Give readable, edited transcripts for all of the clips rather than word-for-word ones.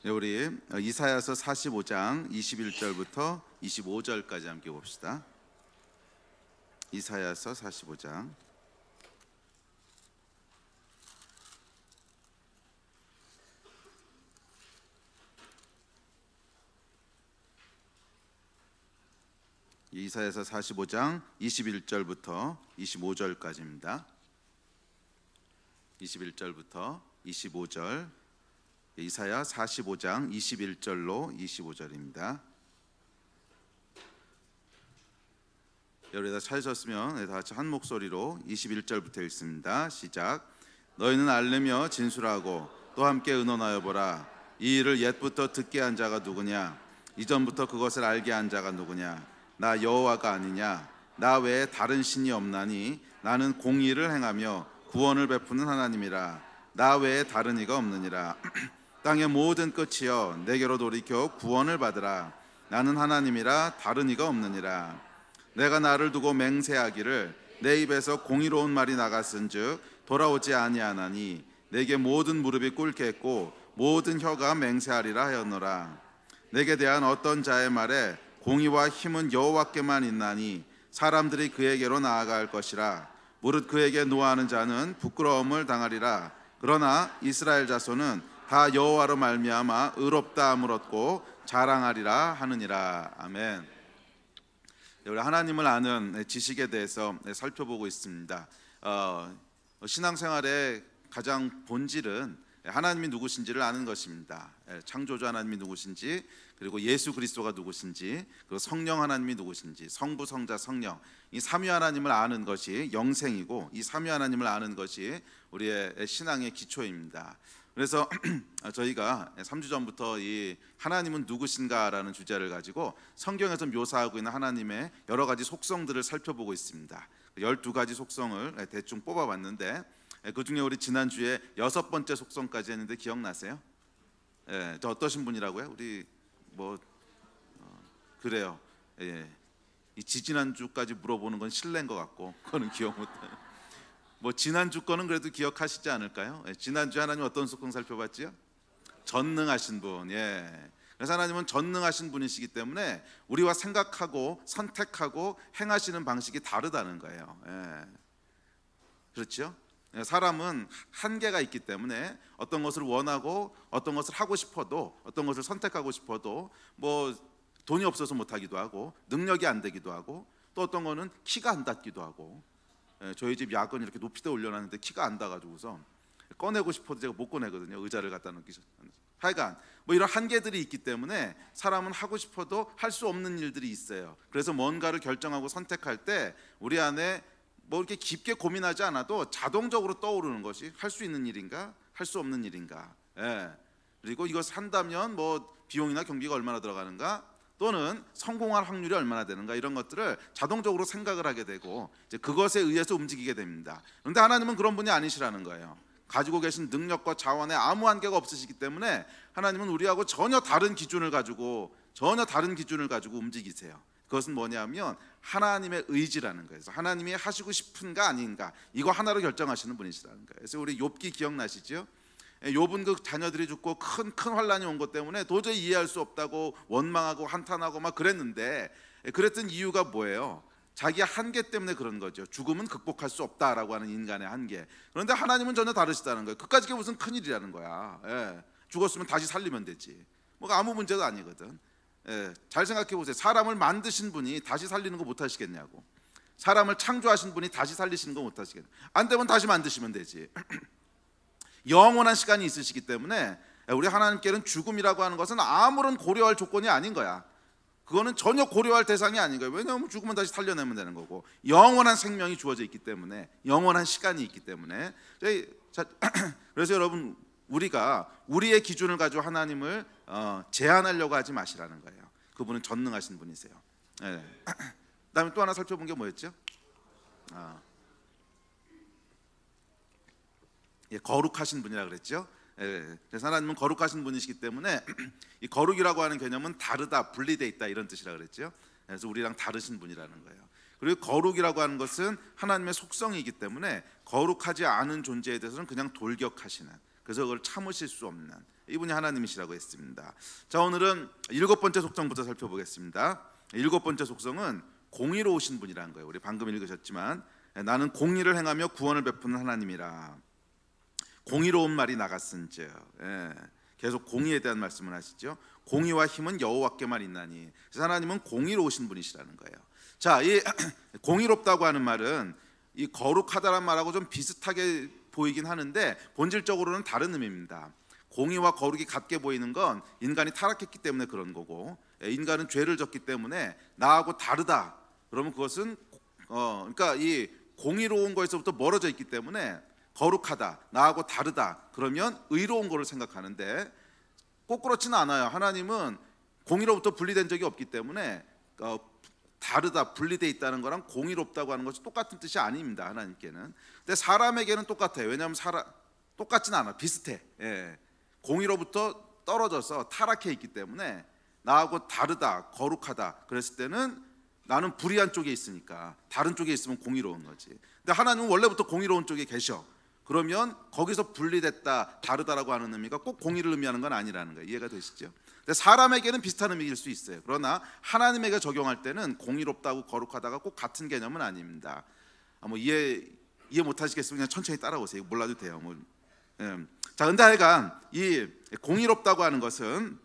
네, 우리 이사야서 45장 21절부터 25절까지 함께 봅시다. 이사야서 45장 이사야서 45장 21절부터 25절까지입니다. 21절부터 25절, 이사야 45장 21절로 25절입니다. 여러분 다 찾으셨으면 다 같이 한 목소리로 21절부터 읽습니다. 시작. 너희는 알려며 진술하고 또 함께 의논하여 보라. 이 일을 옛부터 듣게 한 자가 누구냐? 이전부터 그것을 알게 한 자가 누구냐? 나 여호와가 아니냐? 나 외에 다른 신이 없나니 나는 공의를 행하며 구원을 베푸는 하나님이라. 나 외에 다른 이가 없느니라. 땅의 모든 끝이여 내게로 돌이켜 구원을 받으라. 나는 하나님이라 다른 이가 없느니라. 내가 나를 두고 맹세하기를 내 입에서 공의로운 말이 나갔은즉 돌아오지 아니하나니 내게 모든 무릎이 꿇겠고 모든 혀가 맹세하리라 하였노라. 내게 대한 어떤 자의 말에 공의와 힘은 여호와께만 있나니 사람들이 그에게로 나아갈 것이라. 무릇 그에게 노하는 자는 부끄러움을 당하리라. 그러나 이스라엘 자손은 다 여호와로 말미암아 의롭다함을 얻고 자랑하리라 하느니라. 아멘. 우리 하나님을 아는 지식에 대해서 살펴보고 있습니다. 신앙생활의 가장 본질은 하나님이 누구신지를 아는 것입니다. 창조주 하나님이 누구신지, 그리고 예수 그리스도가 누구신지, 그리고 성령 하나님이 누구신지, 성부, 성자, 성령, 이 삼위 하나님을 아는 것이 영생이고, 이 삼위 하나님을 아는 것이 우리의 신앙의 기초입니다. 그래서 저희가 3주 전부터 이 하나님은 누구신가라는 주제를 가지고 성경에서 묘사하고 있는 하나님의 여러 가지 속성들을 살펴보고 있습니다. 12가지 속성을 대충 뽑아봤는데, 그 중에 우리 지난주에 6번째 속성까지 했는데 기억나세요? 예, 저 어떠신 분이라고요? 우리 그래요. 예, 이 지지난주까지 물어보는 건 실례인 것 같고 그거는 기억 못해요. 지난주 거는 그래도 기억하시지 않을까요? 예, 지난주에 하나님 어떤 속성 살펴봤지요? 전능하신 분. 예. 그래서 하나님은 전능하신 분이시기 때문에 우리와 생각하고 선택하고 행하시는 방식이 다르다는 거예요. 예. 그렇죠? 사람은 한계가 있기 때문에 어떤 것을 원하고 어떤 것을 하고 싶어도, 어떤 것을 선택하고 싶어도 돈이 없어서 못하기도 하고 능력이 안 되기도 하고, 또 어떤 거는 키가 안 닿기도 하고. 저희 집 야근 이렇게 높이다 올려놨는데 키가 안 닿아가지고서 꺼내고 싶어도 제가 못 꺼내거든요. 의자를 갖다 놓기 전에. 하여간 이런 한계들이 있기 때문에 사람은 하고 싶어도 할 수 없는 일들이 있어요. 그래서 뭔가를 결정하고 선택할 때 우리 안에 이렇게 깊게 고민하지 않아도 자동적으로 떠오르는 것이 할 수 있는 일인가, 할 수 없는 일인가. 예. 그리고 이것을 한다면 비용이나 경비가 얼마나 들어가는가, 또는 성공할 확률이 얼마나 되는가, 이런 것들을 자동적으로 생각을 하게 되고 이제 그것에 의해서 움직이게 됩니다. 그런데 하나님은 그런 분이 아니시라는 거예요. 가지고 계신 능력과 자원에 아무 한계가 없으시기 때문에 하나님은 우리하고 전혀 다른 기준을 가지고 움직이세요. 그것은 뭐냐면 하나님의 의지라는 거예요. 그래서 하나님이 하시고 싶은가 아닌가, 이거 하나로 결정하시는 분이시라는 거예요. 그래서 우리 욥기 기억나시죠? 욥은 그 자녀들이 죽고 큰 환란이 온 것 때문에 도저히 이해할 수 없다고 원망하고 한탄하고 막 그랬는데, 그랬던 이유가 뭐예요? 자기의 한계 때문에 그런 거죠. 죽음은 극복할 수 없다라고 하는 인간의 한계. 그런데 하나님은 전혀 다르시다는 거예요. 그까짓 게 무슨 큰일이라는 거야. 예. 죽었으면 다시 살리면 되지. 아무 문제도 아니거든. 예. 잘 생각해 보세요. 사람을 만드신 분이 다시 살리는 거 못 하시겠냐고. 사람을 창조하신 분이 다시 살리시는 거 못 하시겠냐고. 안 되면 다시 만드시면 되지. 영원한 시간이 있으시기 때문에 우리 하나님께는 죽음이라고 하는 것은 아무런 고려할 조건이 아닌 거야. 그거는 전혀 고려할 대상이 아닌 거예요. 왜냐하면 죽으면 다시 살려내면 되는 거고, 영원한 생명이 주어져 있기 때문에, 영원한 시간이 있기 때문에. 그래서 여러분, 우리가 우리의 기준을 가지고 하나님을 제한하려고 하지 마시라는 거예요. 그분은 전능하신 분이세요. 네. 그다음에 또 하나 살펴본 게 뭐였죠? 거룩하신 분이라 그랬죠. 그래서 하나님은 거룩하신 분이시기 때문에 이 거룩이라고 하는 개념은 다르다, 분리되어 있다, 이런 뜻이라 그랬죠. 그래서 우리랑 다르신 분이라는 거예요. 그리고 거룩이라고 하는 것은 하나님의 속성이기 때문에 거룩하지 않은 존재에 대해서는 그냥 돌격하시는, 그래서 그걸 참으실 수 없는, 이분이 하나님이시라고 했습니다. 자, 오늘은 7번째 속성부터 살펴보겠습니다. 7번째 속성은 공의로우신 분이라는 거예요. 우리 방금 읽으셨지만 나는 공의를 행하며 구원을 베푸는 하나님이라. 공의로운 말이 나갔은즉, 계속 공의에 대한 말씀을 하시죠. 공의와 힘은 여호와께만 있나니. 그래서 하나님은 공의로우신 분이시라는 거예요. 자, 이 공의롭다고 하는 말은 이 거룩하다란 말하고 좀 비슷하게 보이긴 하는데 본질적으로는 다른 의미입니다. 공의와 거룩이 같게 보이는 건 인간이 타락했기 때문에 그런 거고, 인간은 죄를 졌기 때문에 나하고 다르다. 그러면 그것은 그러니까 이 공의로운 거에서부터 멀어져 있기 때문에 거룩하다, 나하고 다르다. 그러면 의로운 거를 생각하는데 꼭 그렇지는 않아요. 하나님은 공의로부터 분리된 적이 없기 때문에 다르다, 분리되어 있다는 거랑 공의롭다고 하는 것이 똑같은 뜻이 아닙니다. 하나님께는. 근데 사람에게는 똑같아요. 왜냐하면 똑같지는 않아. 비슷해. 공의로부터 떨어져서 타락해 있기 때문에 나하고 다르다, 거룩하다 그랬을 때는 나는 불의한 쪽에 있으니까 다른 쪽에 있으면 공의로운 거지. 근데 하나님은 원래부터 공의로운 쪽에 계셔. 그러면 거기서 분리됐다, 다르다라고 하는 의미가 꼭 공의를 의미하는 건 아니라는 거예요. 이해가 되시죠? 근데 사람에게는 비슷한 의미일 수 있어요. 그러나 하나님에게 적용할 때는 공의롭다고 거룩하다가 꼭 같은 개념은 아닙니다. 뭐 이해 못 하시겠으면 그냥 천천히 따라오세요. 몰라도 돼요. 자, 근데 하여간 이 공의롭다고 하는 것은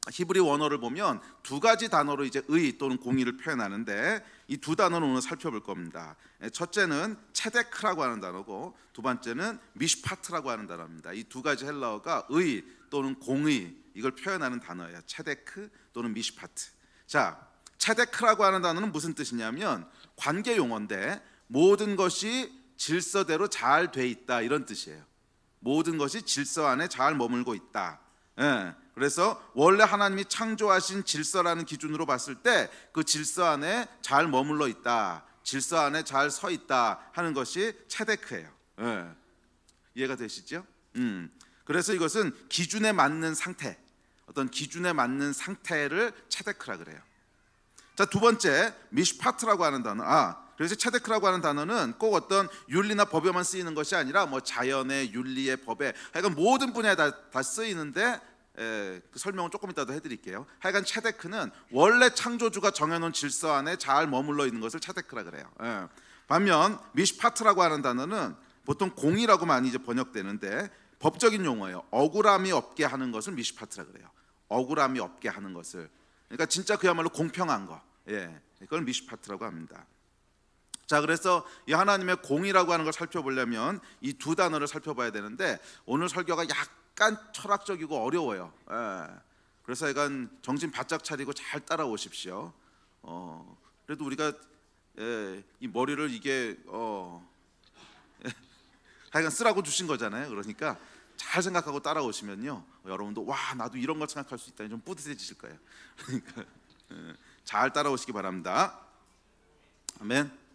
히브리 원어를 보면 두 가지 단어로 이제 의 또는 공의를 표현하는데 이 두 단어는 오늘 살펴볼 겁니다. 첫째는 체데크라고 하는 단어고 두 번째는 미슈파트라고 하는 단어입니다. 이 두 가지 헬라어가 의 또는 공의 이걸 표현하는 단어예요. 체데크 또는 미슈파트. 자, 체데크라고 하는 단어는 무슨 뜻이냐면 관계 용어인데 모든 것이 질서대로 잘 돼 있다 이런 뜻이에요. 모든 것이 질서 안에 잘 머물고 있다. 그래서 원래 하나님이 창조하신 질서라는 기준으로 봤을 때 그 질서 안에 잘 머물러 있다, 질서 안에 잘 서 있다 하는 것이 체데크예요. 이해가 되시죠? 그래서 이것은 기준에 맞는 상태, 어떤 기준에 맞는 상태를 체데크라 그래요. 자, 두 번째 미슈파트라고 하는 단어. 그래서 체데크라고 하는 단어는 꼭 어떤 윤리나 법에만 쓰이는 것이 아니라 뭐 자연의 윤리의 법에 하여간 모든 분야에 다 쓰이는데 그 설명은 조금 이따 더 해드릴게요. 하여간 체데크는 원래 창조주가 정해놓은 질서 안에 잘 머물러 있는 것을 체데크라 그래요. 반면 미슈파트라고 하는 단어는 보통 공의라고 많이 이제 번역되는데 법적인 용어예요. 억울함이 없게 하는 것을 미슈파트라 그래요. 억울함이 없게 하는 것을, 그러니까 진짜 그야말로 공평한 거, 그걸 미슈파트라고 합니다. 자, 그래서 이 하나님의 공의라고 하는 걸 살펴보려면 이 두 단어를 살펴봐야 되는데 오늘 설교가 약간 철학적이고 어려워요. 그래서 약간 정신 바짝 차리고 잘 따라오십시오. 그래도 우리가 이 머리를 이게 하여간 쓰라고 주신 거잖아요. 그러니까 잘 생각하고 따라오시면요, 여러분도 와 나도 이런 걸 생각할 수 있다니 좀 뿌듯해지실 거예요. 그러니까 잘 따라오시기 바랍니다. 아멘.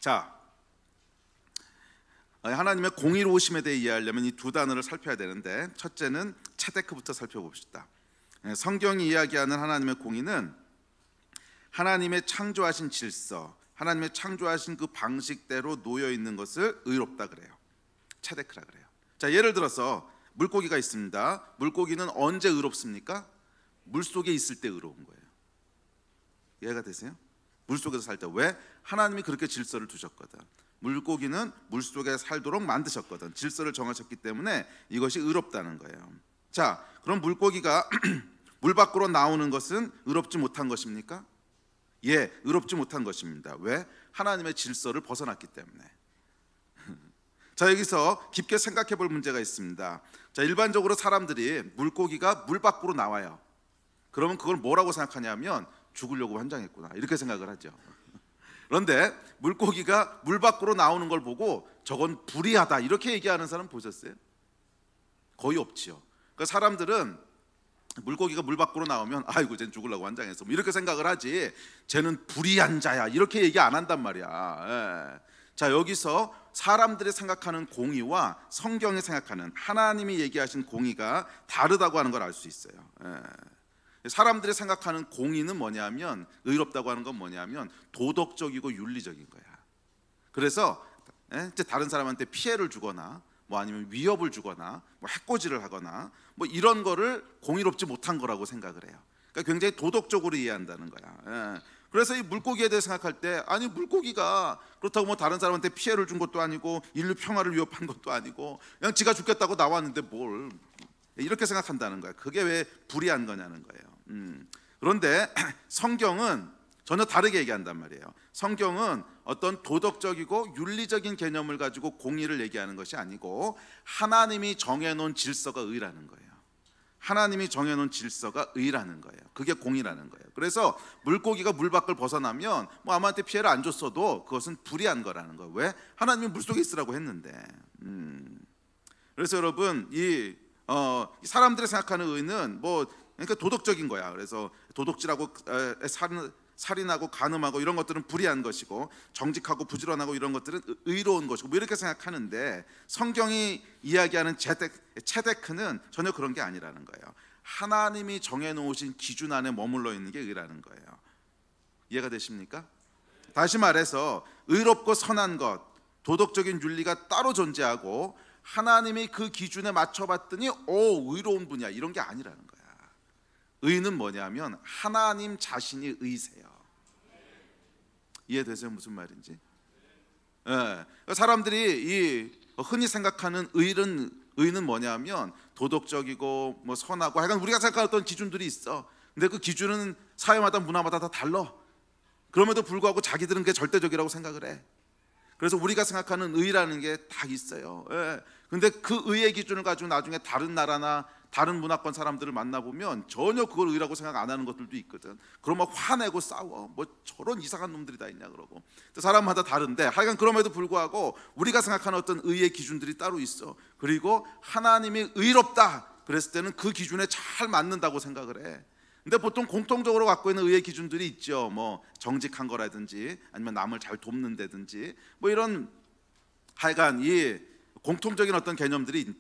자, 하나님의 공의로우심에 대해 이해하려면 이 두 단어를 살펴야 되는데 첫째는 체데크부터 살펴봅시다. 성경이 이야기하는 하나님의 공의는 하나님의 창조하신 질서, 하나님의 창조하신 그 방식대로 놓여 있는 것을 의롭다 그래요. 체데크라 그래요. 자, 예를 들어서 물고기가 있습니다. 물고기는 언제 의롭습니까? 물속에 있을 때 의로운 거예요. 이해가 되세요? 물속에서 살 때. 왜? 하나님이 그렇게 질서를 두셨거든. 물고기는 물속에 살도록 만드셨거든. 질서를 정하셨기 때문에 이것이 의롭다는 거예요. 자, 그럼 물고기가 물 밖으로 나오는 것은 의롭지 못한 것입니까? 예, 의롭지 못한 것입니다. 왜? 하나님의 질서를 벗어났기 때문에. 자, 여기서 깊게 생각해 볼 문제가 있습니다. 자, 일반적으로 사람들이 물고기가 물 밖으로 나와요. 그러면 그걸 뭐라고 생각하냐면 죽으려고 환장했구나 이렇게 생각을 하죠. 그런데 물고기가 물 밖으로 나오는 걸 보고 저건 불의하다 이렇게 얘기하는 사람 보셨어요? 거의 없지요. 그러니까 사람들은 물고기가 물 밖으로 나오면 아이고 쟤는 죽으려고 환장했어 뭐 이렇게 생각을 하지 쟤는 불의한 자야 이렇게 얘기 안 한단 말이야. 자, 여기서 사람들이 생각하는 공의와 성경이 생각하는 하나님이 얘기하신 공의가 다르다고 하는 걸 알 수 있어요. 사람들이 생각하는 공의는 뭐냐면, 의롭다고 하는 건 뭐냐면 도덕적이고 윤리적인 거야. 그래서 이제 다른 사람한테 피해를 주거나 뭐 아니면 위협을 주거나 뭐 해코지를 하거나 뭐 이런 거를 공의롭지 못한 거라고 생각을 해요. 그러니까 굉장히 도덕적으로 이해한다는 거야. 그래서 이 물고기에 대해 생각할 때, 아니 물고기가 그렇다고 뭐 다른 사람한테 피해를 준 것도 아니고 인류 평화를 위협한 것도 아니고 그냥 지가 죽겠다고 나왔는데 뭘, 이렇게 생각한다는 거야. 그게 왜 불의한 거냐는 거예요. 그런데 성경은 전혀 다르게 얘기한단 말이에요. 성경은 어떤 도덕적이고 윤리적인 개념을 가지고 공의를 얘기하는 것이 아니고 하나님이 정해놓은 질서가 의라는 거예요. 하나님이 정해놓은 질서가 의라는 거예요. 그게 공의라는 거예요. 그래서 물고기가 물 밖을 벗어나면 뭐 아무한테 피해를 안 줬어도 그것은 불의한 거라는 거예요. 왜? 하나님이 물속에 있으라고 했는데. 그래서 여러분 이 사람들이 생각하는 의는 뭐 그러니까 도덕적인 거야. 그래서 도둑질하고 살인하고 간음하고 이런 것들은 불의한 것이고 정직하고 부지런하고 이런 것들은 의로운 것이고 뭐 이렇게 생각하는데 성경이 이야기하는 체데크는 전혀 그런 게 아니라는 거예요. 하나님이 정해놓으신 기준 안에 머물러 있는 게 의라는 거예요. 이해가 되십니까? 다시 말해서 의롭고 선한 것, 도덕적인 윤리가 따로 존재하고 하나님이 그 기준에 맞춰봤더니 의로운 분이야 이런 게 아니라는 거야. 의는 뭐냐면 하나님 자신이 의세요. 이해되세요? 무슨 말인지? 사람들이 흔히 생각하는 의는 뭐냐면 도덕적이고 뭐 선하고 하여간 우리가 생각하는 기준들이 있어. 근데 그 기준은 사회마다 문화마다 다 달라. 그럼에도 불구하고 자기들은 그게 절대적이라고 생각을 해. 그래서 우리가 생각하는 의라는 게 다 있어요. 근데 그 의의 기준을 가지고 나중에 다른 나라나 다른 문화권 사람들을 만나보면 전혀 그걸 의라고 생각 안 하는 것들도 있거든. 그러면 화내고 싸워. 뭐 저런 이상한 놈들이 다 있냐 그러고. 사람마다 다른데 하여간 그럼에도 불구하고 우리가 생각하는 어떤 의의 기준들이 따로 있어. 그리고 하나님이 의롭다 그랬을 때는 그 기준에 잘 맞는다고 생각을 해. 근데 보통 공통적으로 갖고 있는 의의 기준들이 있죠. 뭐 정직한 거라든지 아니면 남을 잘 돕는다든지 뭐 이런 하여간 이 공통적인 어떤 개념들이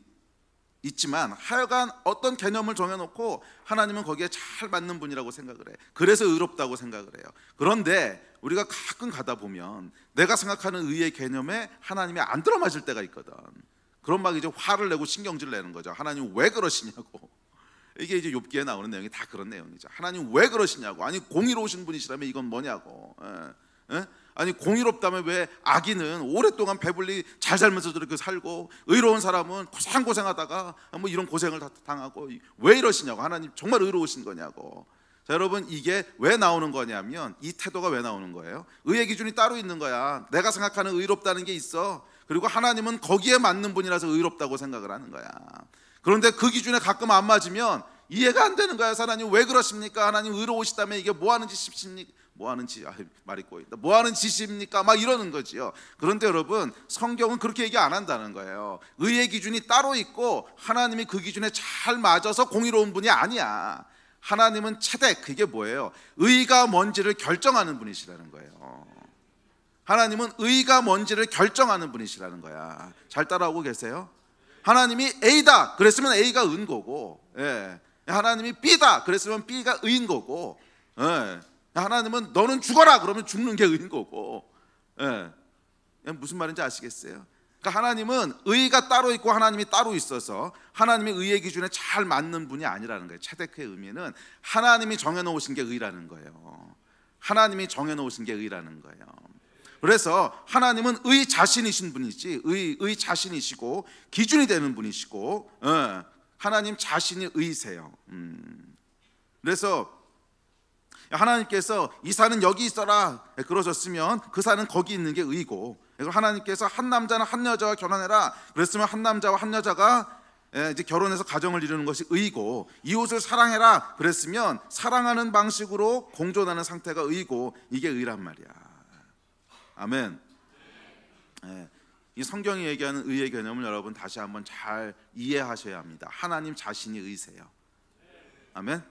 있지만 하여간 어떤 개념을 정해놓고 하나님은 거기에 잘 맞는 분이라고 생각을 해. 그래서 의롭다고 생각을 해요. 그런데 우리가 가끔 가다 보면 내가 생각하는 의의 개념에 하나님이 안 들어맞을 때가 있거든. 그럼 막 이제 화를 내고 신경질 내는 거죠. 하나님 왜 그러시냐고. 이게 이제 욥기에 나오는 내용이 다 그런 내용이죠. 하나님 왜 그러시냐고. 아니 공의로우신 분이시라면 이건 뭐냐고. 아니 공의롭다면 왜 악인은 오랫동안 배불리 잘 살면서 저렇게 살고 의로운 사람은 고생하다가 뭐 이런 고생을 다 당하고 왜 이러시냐고. 하나님 정말 의로우신 거냐고. 자, 여러분 이게 왜 나오는 거냐면 이 태도가 왜 나오는 거예요? 의의 기준이 따로 있는 거야. 내가 생각하는 의롭다는 게 있어. 그리고 하나님은 거기에 맞는 분이라서 의롭다고 생각을 하는 거야. 그런데 그 기준에 가끔 안 맞으면 이해가 안 되는 거야. 하나님 왜 그러십니까? 하나님 의로우시다면 이게 뭐 하는 짓입니까? 뭐 하는 짓입니까? 막 이러는 거지요. 그런데 여러분 성경은 그렇게 얘기 안 한다는 거예요. 의의 기준이 따로 있고 하나님이 그 기준에 잘 맞아서 공의로운 분이 아니야. 하나님은 체덱, 그게 뭐예요? 의가 뭔지를 결정하는 분이시라는 거예요. 하나님은 의가 뭔지를 결정하는 분이시라는 거야. 잘 따라오고 계세요? 하나님이 A다 그랬으면 A가 은 거고, 하나님이 B다 그랬으면 B가 의인 거고, 하나님은 너는 죽어라 그러면 죽는 게 의인 거고. 무슨 말인지 아시겠어요? 그러니까 하나님은 의가 따로 있고 하나님이 따로 있어서 하나님의 의의 기준에 잘 맞는 분이 아니라는 거예요. 체데크의 의미는 하나님이 정해놓으신 게 의라는 거예요. 하나님이 정해놓으신 게 의라는 거예요. 그래서 하나님은 의 자신이신 분이지, 의 자신이시고 기준이 되는 분이시고, 하나님 자신이 의세요. 그래서 하나님께서 이 산은 여기 있어라 그러셨으면 그 산은 거기 있는 게 의고, 하나님께서 한 남자나 한 여자와 결혼해라 그랬으면 한 남자와 한 여자가 이제 결혼해서 가정을 이루는 것이 의고, 이웃을 사랑해라 그랬으면 사랑하는 방식으로 공존하는 상태가 의고, 이게 의란 말이야. 아멘. 이 성경이 얘기하는 의의 개념을 여러분 다시 한번 잘 이해하셔야 합니다. 하나님 자신이 의세요. 아멘.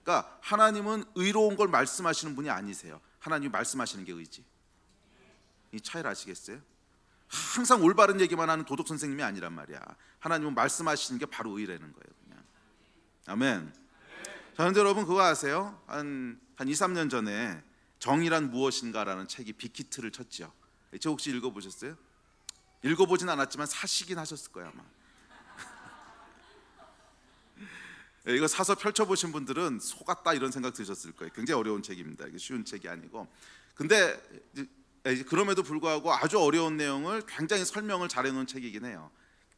그러니까 하나님은 의로운 걸 말씀하시는 분이 아니세요. 하나님이 말씀하시는 게 의지. 이 차이를 아시겠어요? 항상 올바른 얘기만 하는 도덕 선생님이 아니란 말이야. 하나님은 말씀하시는 게 바로 의라는 거예요. 그냥. 아멘. 자, 그런데 여러분 그거 아세요? 한 2, 3년 전에 정의란 무엇인가라는 책이 빅히트를 쳤죠. 혹시 읽어보셨어요? 읽어보진 않았지만 사시긴 하셨을 거야 아마. 이거 사서 펼쳐보신 분들은 속았다 이런 생각 드셨을 거예요. 굉장히 어려운 책입니다. 이게 쉬운 책이 아니고. 근데 그럼에도 불구하고 아주 어려운 내용을 굉장히 설명을 잘해놓은 책이긴 해요.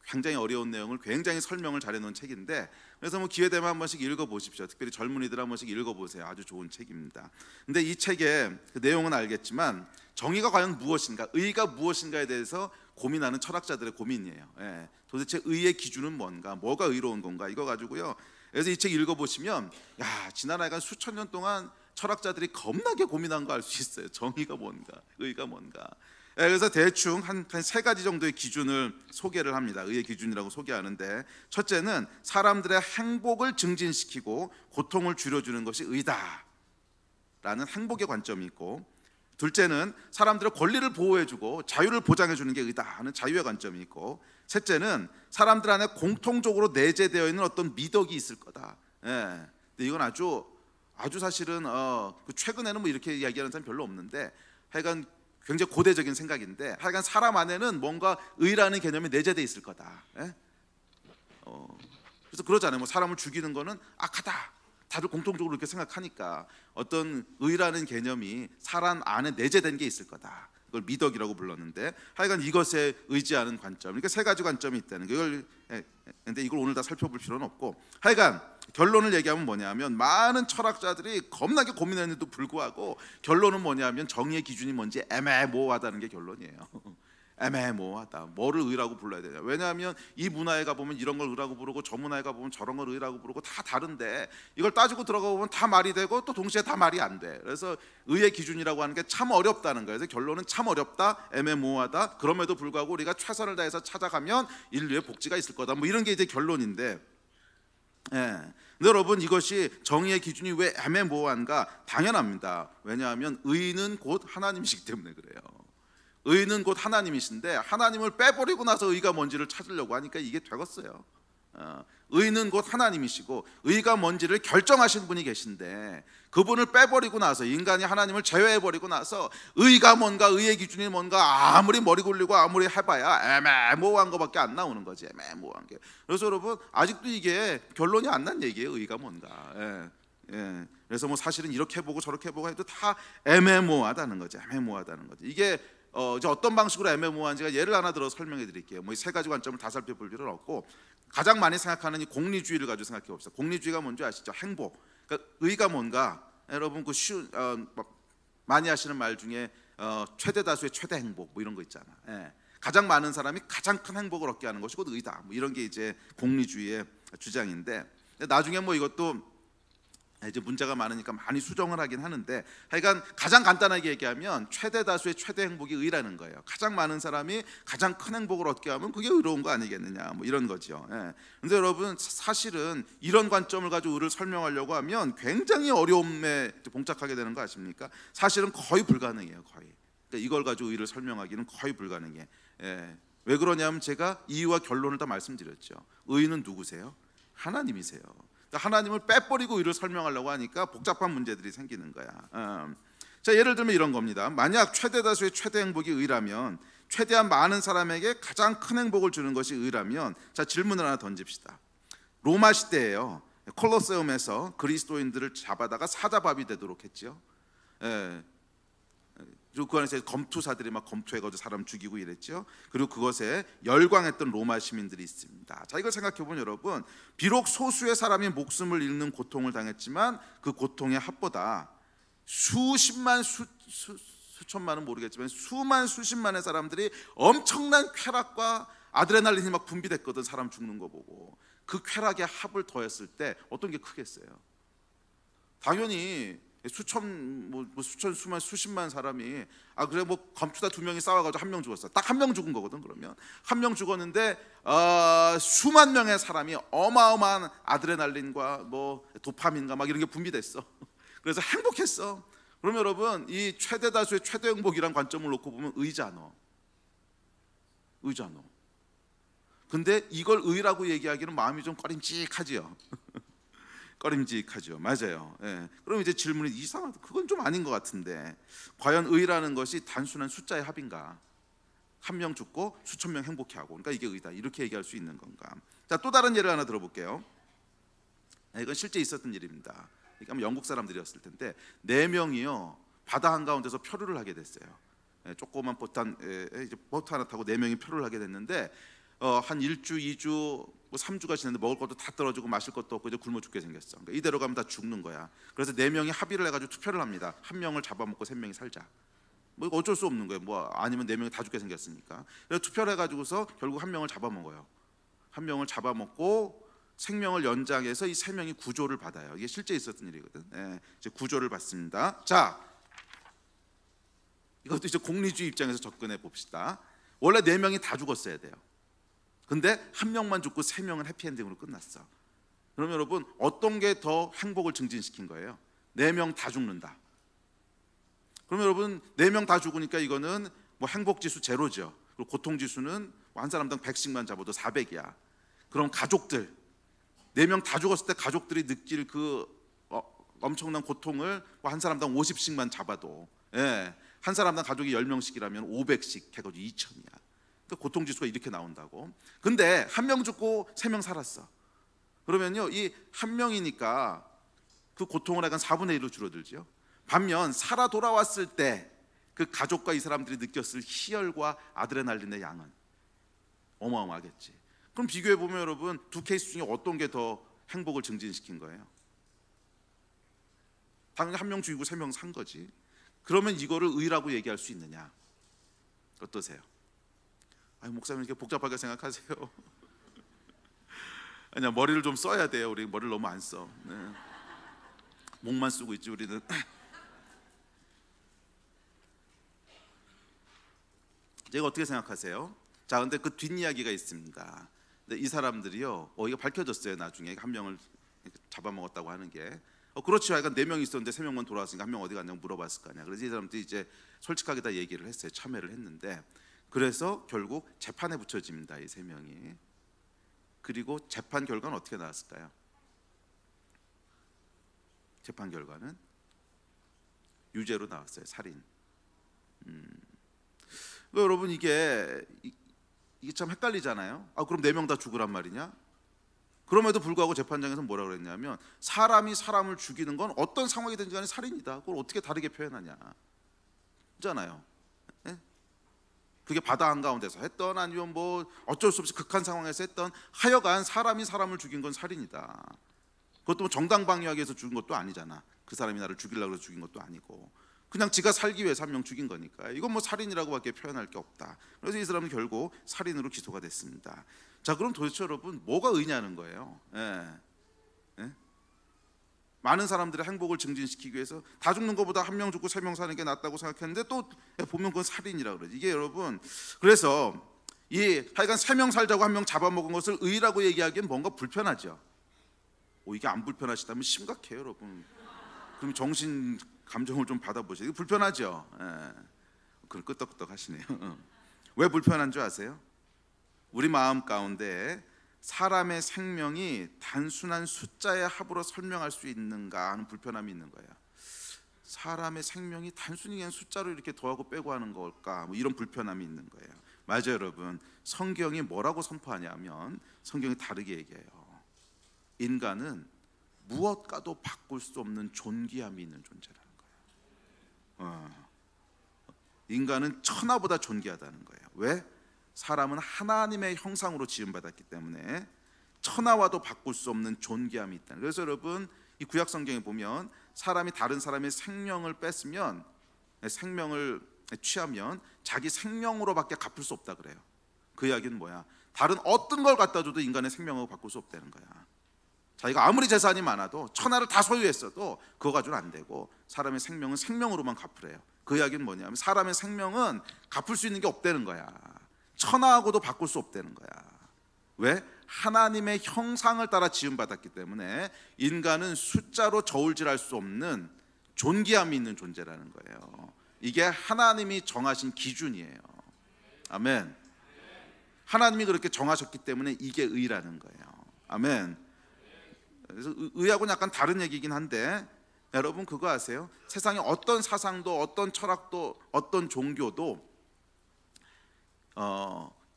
굉장히 어려운 내용을 굉장히 설명을 잘해놓은 책인데, 그래서 뭐 기회 되면 한 번씩 읽어보십시오. 특별히 젊은이들 한 번씩 읽어보세요. 아주 좋은 책입니다. 근데 이 책의 그 내용은 알겠지만 정의가 과연 무엇인가, 의가 무엇인가에 대해서 고민하는 철학자들의 고민이에요. 도대체 의의 기준은 뭔가, 뭐가 의로운 건가, 이거 가지고요. 그래서 이 책 읽어보시면 지난 하여간 수천 년 동안 철학자들이 겁나게 고민한 거 알 수 있어요. 정의가 뭔가, 의가 뭔가. 그래서 대충 한 세 가지 정도의 기준을 소개를 합니다. 의의 기준이라고 소개하는데, 첫째는 사람들의 행복을 증진시키고 고통을 줄여주는 것이 의다라는 행복의 관점이 있고, 둘째는 사람들의 권리를 보호해주고 자유를 보장해주는 게 의다 하는 자유의 관점이 있고, 셋째는 사람들 안에 공통적으로 내재되어 있는 어떤 미덕이 있을 거다. 근데 이건 아주 사실은 최근에는 뭐 이렇게 이야기하는 사람 별로 없는데, 하여간 굉장히 고대적인 생각인데, 하여간 사람 안에는 뭔가 의라는 개념이 내재되어 있을 거다. 그래서 그러잖아요. 뭐 사람을 죽이는 거는 악하다, 다들 공통적으로 이렇게 생각하니까 어떤 의라는 개념이 사람 안에 내재된 게 있을 거다. 그걸 미덕이라고 불렀는데, 하여간 이것에 의지하는 관점, 그러니까 세 가지 관점이 있다는 걸. 근데 이걸 오늘 다 살펴볼 필요는 없고, 하여간 결론을 얘기하면 뭐냐면, 많은 철학자들이 겁나게 고민했는데도 불구하고 결론은 뭐냐면 정의의 기준이 뭔지 애매모호하다는 게 결론이에요. 애매모호하다. 뭐를 의라고 불러야 되냐. 왜냐하면 이 문화에 가보면 이런 걸 의라고 부르고, 저 문화에 가보면 저런 걸 의라고 부르고, 다 다른데 이걸 따지고 들어가 보면 다 말이 되고 또 동시에 다 말이 안 돼. 그래서 의의 기준이라고 하는 게 참 어렵다는 거예요. 그래서 결론은 참 어렵다, 애매모호하다. 그럼에도 불구하고 우리가 최선을 다해서 찾아가면 인류의 복지가 있을 거다. 뭐 이런 게 이제 결론인데, 근데 여러분, 이것이 정의의 기준이 왜 애매모호한가? 당연합니다. 왜냐하면 의는 곧 하나님이시기 때문에 그래요. 의는 곧 하나님이신데, 하나님을 빼버리고 나서 의가 뭔지를 찾으려고 하니까 이게 되겠어요. 의는 곧 하나님이시고 의가 뭔지를 결정하신 분이 계신데, 그분을 빼버리고 나서, 인간이 하나님을 제외해버리고 나서 의가 뭔가, 의의 기준이 뭔가 아무리 머리 굴리고 아무리 해봐야 애매모호한 것밖에 안 나오는 거지. 애매모호한 게. 그래서 여러분, 아직도 이게 결론이 안 난 얘기예요. 의가 뭔가. 그래서 뭐 사실은 이렇게 해보고 저렇게 해보고 해도 다 애매모호하다는 거지. 애매모호하다는 거지. 이게 이제 어떤 방식으로 애매모호한지가 예를 하나 들어 설명해 드릴게요. 뭐 이 세 가지 관점을 다 살펴볼 필요는 없고, 가장 많이 생각하는 이 공리주의를 가지고 생각해 봅시다. 공리주의가 뭔지 아시죠? 행복. 그러니까 의가 뭔가, 여러분 그 많이 하시는 말 중에 최대 다수의 최대 행복 뭐 이런 거 있잖아. 가장 많은 사람이 가장 큰 행복을 얻게 하는 것이 곧 의다. 뭐 이런 게 이제 공리주의의 주장인데, 나중에 뭐 이것도 이제 문제가 많으니까 많이 수정을 하긴 하는데, 하여간 가장 간단하게 얘기하면 최대 다수의 최대 행복이 의라는 거예요. 가장 많은 사람이 가장 큰 행복을 얻게 하면 그게 의로운 거 아니겠느냐, 뭐 이런 거죠. 근데 여러분, 사실은 이런 관점을 가지고 의를 설명하려고 하면 굉장히 어려움에 봉착하게 되는 거 아십니까? 사실은 거의 불가능해요. 거의. 그러니까 이걸 가지고 의를 설명하기는 거의 불가능해. 왜 그러냐면 제가 이유와 결론을 다 말씀드렸죠. 의는 누구세요? 하나님이세요. 하나님을 빼버리고 의를 설명하려고 하니까 복잡한 문제들이 생기는 거야. 자, 예를 들면 이런 겁니다. 만약 최대 다수의 최대 행복이 의라면, 최대한 많은 사람에게 가장 큰 행복을 주는 것이 의라면, 자, 질문을 하나 던집시다. 로마 시대에요, 콜로세움에서 그리스도인들을 잡아다가 사자밥이 되도록 했죠. 그 안에서 검투사들이 막 검투해가지고 사람 죽이고 이랬죠. 그리고 그것에 열광했던 로마 시민들이 있습니다. 자, 이걸 생각해보면 여러분, 비록 소수의 사람이 목숨을 잃는 고통을 당했지만 그 고통의 합보다 수십만, 수천만은 모르겠지만 수만 수십만의 사람들이 엄청난 쾌락과 아드레날린이 막 분비됐거든. 사람 죽는 거 보고. 그 쾌락의 합을 더했을 때 어떤 게 크겠어요? 당연히 수천, 수천, 수만, 수십만 사람이, 그래 뭐 검투다 두 명이 싸워가지고 한 명 죽었어. 딱 한 명 죽은 거거든. 그러면 한 명 죽었는데 수만 명의 사람이 어마어마한 아드레날린과 뭐 도파민과 막 이런 게 분비됐어. 그래서 행복했어. 그러면 여러분, 이 최대 다수의 최대 행복이란 관점을 놓고 보면 의잖아. 근데 이걸 의라고 얘기하기는 마음이 좀 꺼림칙하지요. 꺼림직하죠. 맞아요. 그럼 이제 질문이 이상하다. 그건 좀 아닌 것 같은데, 과연 의라는 것이 단순한 숫자의 합인가? 한 명 죽고 수천 명 행복해 하고, 그러니까 이게 의다, 이렇게 얘기할 수 있는 건가? 자, 또 다른 예를 하나 들어볼게요. 이건 실제 있었던 일입니다. 이게 영국 사람들이었을 텐데 4명이요 바다 한가운데서 표류를 하게 됐어요. 조그만 보트 하나 타고 4명이 표류를 하게 됐는데 한 1주, 2주, 뭐 3주가 지났는데 먹을 것도 다 떨어지고 마실 것도 없고 이제 굶어 죽게 생겼어. 그러니까 이대로 가면 다 죽는 거야. 그래서 4명이 합의를 해가지고 투표를 합니다. 한 명을 잡아먹고 3명이 살자. 뭐 이거 어쩔 수 없는 거예요. 뭐 아니면 4명이 다 죽게 생겼으니까. 그래서 투표를 해가지고서 결국 한 명을 잡아먹어요. 한 명을 잡아먹고 생명을 연장해서 이 3명이 구조를 받아요. 이게 실제 있었던 일이거든. 이제 구조를 받습니다. 자, 이것도 이제 공리주의 입장에서 접근해 봅시다. 원래 4명이 다 죽었어야 돼요. 근데 한 명만 죽고 3명은 해피엔딩으로 끝났어. 그럼 여러분 어떤 게 더 행복을 증진시킨 거예요? 4명 다 죽는다. 그럼 여러분 4명 다 죽으니까 이거는 뭐 행복지수 제로죠. 그리고 고통지수는 한 사람당 100씩만 잡아도 400이야. 그럼 가족들 4명 다 죽었을 때 가족들이 느낄 그 엄청난 고통을 한 사람당 50씩만 잡아도, 한 사람당 가족이 10명씩이라면 500씩 해가지고 2000이야. 그러니까 고통지수가 이렇게 나온다고. 근데 한 명 죽고 3명 살았어. 그러면요 이 한 명이니까 그 고통을 약간 4분의 1로 줄어들죠. 반면 살아 돌아왔을 때 그 가족과 이 사람들이 느꼈을 희열과 아드레날린의 양은 어마어마하겠지. 그럼 비교해 보면 여러분 두 케이스 중에 어떤 게 더 행복을 증진시킨 거예요? 당연히 한 명 죽이고 3명 산 거지. 그러면 이거를 의라고 얘기할 수 있느냐? 어떠세요? 목사님 이렇게 복잡하게 생각하세요? 아니야, 머리를 좀 써야 돼요. 우리 머리를 너무 안 써. 목만 쓰고 있지 우리는. 제가 어떻게 생각하세요? 자, 근데 그 뒷이야기가 있습니다. 근데 이 사람들이요, 이거 밝혀졌어요. 나중에 한 명을 잡아먹었다고 하는 게. 그렇죠. 약간 4명이 있었는데 3명만 돌아왔으니까 한 명 어디 갔냐고 물어봤을 거 아니야. 그래서 이 사람들이 이제 솔직하게 다 얘기를 했어요. 참여를 했는데, 그래서 결국 재판에 붙여집니다. 이 3명이. 그리고 재판 결과는 어떻게 나왔을까요? 재판 결과는 유죄로 나왔어요. 살인. 여러분 이게 참 헷갈리잖아요. 그럼 4명 다 죽으란 말이냐? 그럼에도 불구하고 재판장에서 뭐라 그랬냐면 사람이 사람을 죽이는 건 어떤 상황이든지 간에 살인이다. 그걸 어떻게 다르게 표현하냐? 잖아요. 그게 바다 한가운데서 했던 아니면 뭐 어쩔 수 없이 극한 상황에서 했던, 하여간 사람이 사람을 죽인 건 살인이다. 그것도 뭐 정당방위하기 위해서 죽인 것도 아니잖아. 그 사람이 나를 죽이려고 해서 죽인 것도 아니고 그냥 지가 살기 위해서 한 명 죽인 거니까 이건 뭐 살인이라고밖에 표현할 게 없다. 그래서 이 사람은 결국 살인으로 기소가 됐습니다. 자, 그럼 도대체 여러분 뭐가 의냐는 거예요. 많은 사람들의 행복을 증진시키기 위해서 다 죽는 것보다 한 명 죽고 3명 사는 게 낫다고 생각했는데 또 보면 그건 살인이라고 그러지. 이게 여러분, 그래서 하여간 3명 살자고 한 명 잡아먹은 것을 의라고 얘기하기엔 뭔가 불편하죠. 이게 안 불편하시다면 심각해요 여러분. 그럼 정신 감정을 좀 받아보세요. 이거 불편하죠. 그걸 끄떡끄떡 하시네요. 왜 불편한 줄 아세요? 우리 마음 가운데 사람의 생명이 단순한 숫자의 합으로 설명할 수 있는가 하는 불편함이 있는 거예요. 사람의 생명이 단순히 그냥 숫자로 이렇게 더하고 빼고 하는 걸까? 뭐 이런 불편함이 있는 거예요. 맞아요 여러분. 성경이 뭐라고 선포하냐면 성경이 다르게 얘기해요. 인간은 무엇과도 바꿀 수 없는 존귀함이 있는 존재라는 거예요. 인간은 천하보다 존귀하다는 거예요. 왜? 사람은 하나님의 형상으로 지음받았기 때문에 천하와도 바꿀 수 없는 존귀함이 있다. 그래서 여러분 이 구약 성경에 보면 사람이 다른 사람의 생명을 뺐으면, 생명을 취하면 자기 생명으로밖에 갚을 수 없다 그래요. 그 이야기는 뭐야? 다른 어떤 걸 갖다 줘도 인간의 생명하고 바꿀 수 없다는 거야. 자기가 아무리 재산이 많아도 천하를 다 소유했어도 그거 가지고는 안 되고 사람의 생명은 생명으로만 갚으래요. 그 이야기는 뭐냐면 사람의 생명은 갚을 수 있는 게 없다는 거야. 천하하고도 바꿀 수 없다는 거야. 왜? 하나님의 형상을 따라 지음받았기 때문에 인간은 숫자로 저울질할 수 없는 존귀함이 있는 존재라는 거예요. 이게 하나님이 정하신 기준이에요. 아멘. 하나님이 그렇게 정하셨기 때문에 이게 의라는 거예요. 아멘. 그래서 의하고는 약간 다른 얘기긴 한데 여러분 그거 아세요? 세상에 어떤 사상도 어떤 철학도 어떤 종교도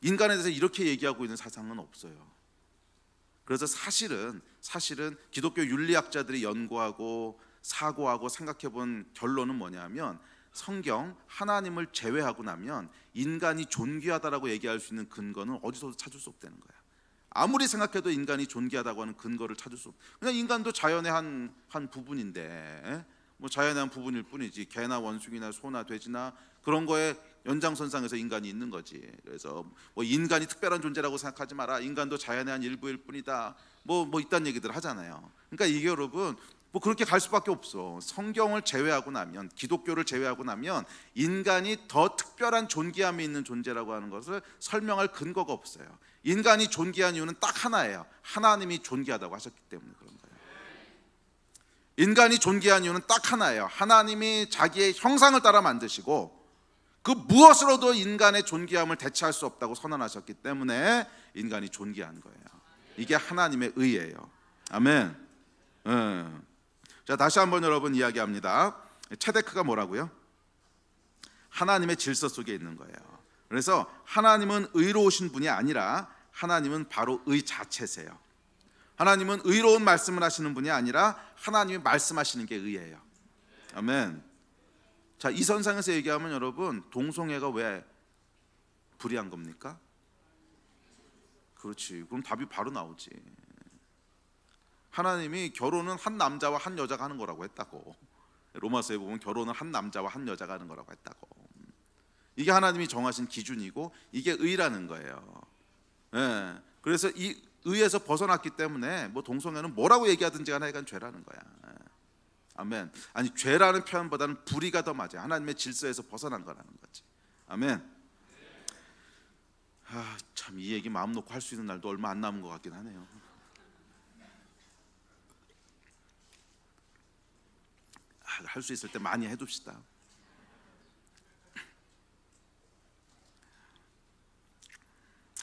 인간에 대해서 이렇게 얘기하고 있는 사상은 없어요. 그래서 사실은 기독교 윤리학자들이 연구하고 사고하고 생각해본 결론은 뭐냐면, 성경 하나님을 제외하고 나면 인간이 존귀하다라고 얘기할 수 있는 근거는 어디서도 찾을 수 없다는 거야. 아무리 생각해도 인간이 존귀하다고 하는 근거를 찾을 수 없. 그냥 인간도 자연의 한 부분인데, 뭐 자연의 한 부분일 뿐이지, 개나 원숭이나 소나 돼지나 그런 거에 연장선상에서 인간이 있는 거지. 그래서 뭐 인간이 특별한 존재라고 생각하지 마라, 인간도 자연의 한 일부일 뿐이다, 뭐 이딴 얘기들 하잖아요. 그러니까 이게 여러분 뭐 그렇게 갈 수밖에 없어. 성경을 제외하고 나면, 기독교를 제외하고 나면 인간이 더 특별한 존귀함이 있는 존재라고 하는 것을 설명할 근거가 없어요. 인간이 존귀한 이유는 딱 하나예요. 하나님이 존귀하다고 하셨기 때문에 그런 거예요. 인간이 존귀한 이유는 딱 하나예요. 하나님이 자기의 형상을 따라 만드시고 그 무엇으로도 인간의 존귀함을 대체할 수 없다고 선언하셨기 때문에 인간이 존귀한 거예요. 이게 하나님의 의예요. 아멘. 자, 다시 한번 여러분 이야기합니다. 체데크가 뭐라고요? 하나님의 질서 속에 있는 거예요. 그래서 하나님은 의로우신 분이 아니라 하나님은 바로 의 자체세요. 하나님은 의로운 말씀을 하시는 분이 아니라 하나님이 말씀하시는 게 의예요. 아멘. 자, 이 선상에서 얘기하면 여러분, 동성애가 왜 불의한 겁니까? 그렇지. 그럼 답이 바로 나오지. 하나님이 결혼은 한 남자와 한 여자가 하는 거라고 했다고. 로마서에 보면 결혼은 한 남자와 한 여자가 하는 거라고 했다고. 이게 하나님이 정하신 기준이고 이게 의라는 거예요. 예. 그래서 이 의에서 벗어났기 때문에 뭐 동성애는 뭐라고 얘기하든지 간에 이건 죄라는 거야. 예. 아멘. 아니, 죄라는 표현보다는 불의가 더 맞아요. 하나님의 질서에서 벗어난 거라는 거지. 아멘. 참, 이 얘기 마음 놓고 할 수 있는 날도 얼마 안 남은 것 같긴 하네요. 할 수 있을 때 많이 해둡시다.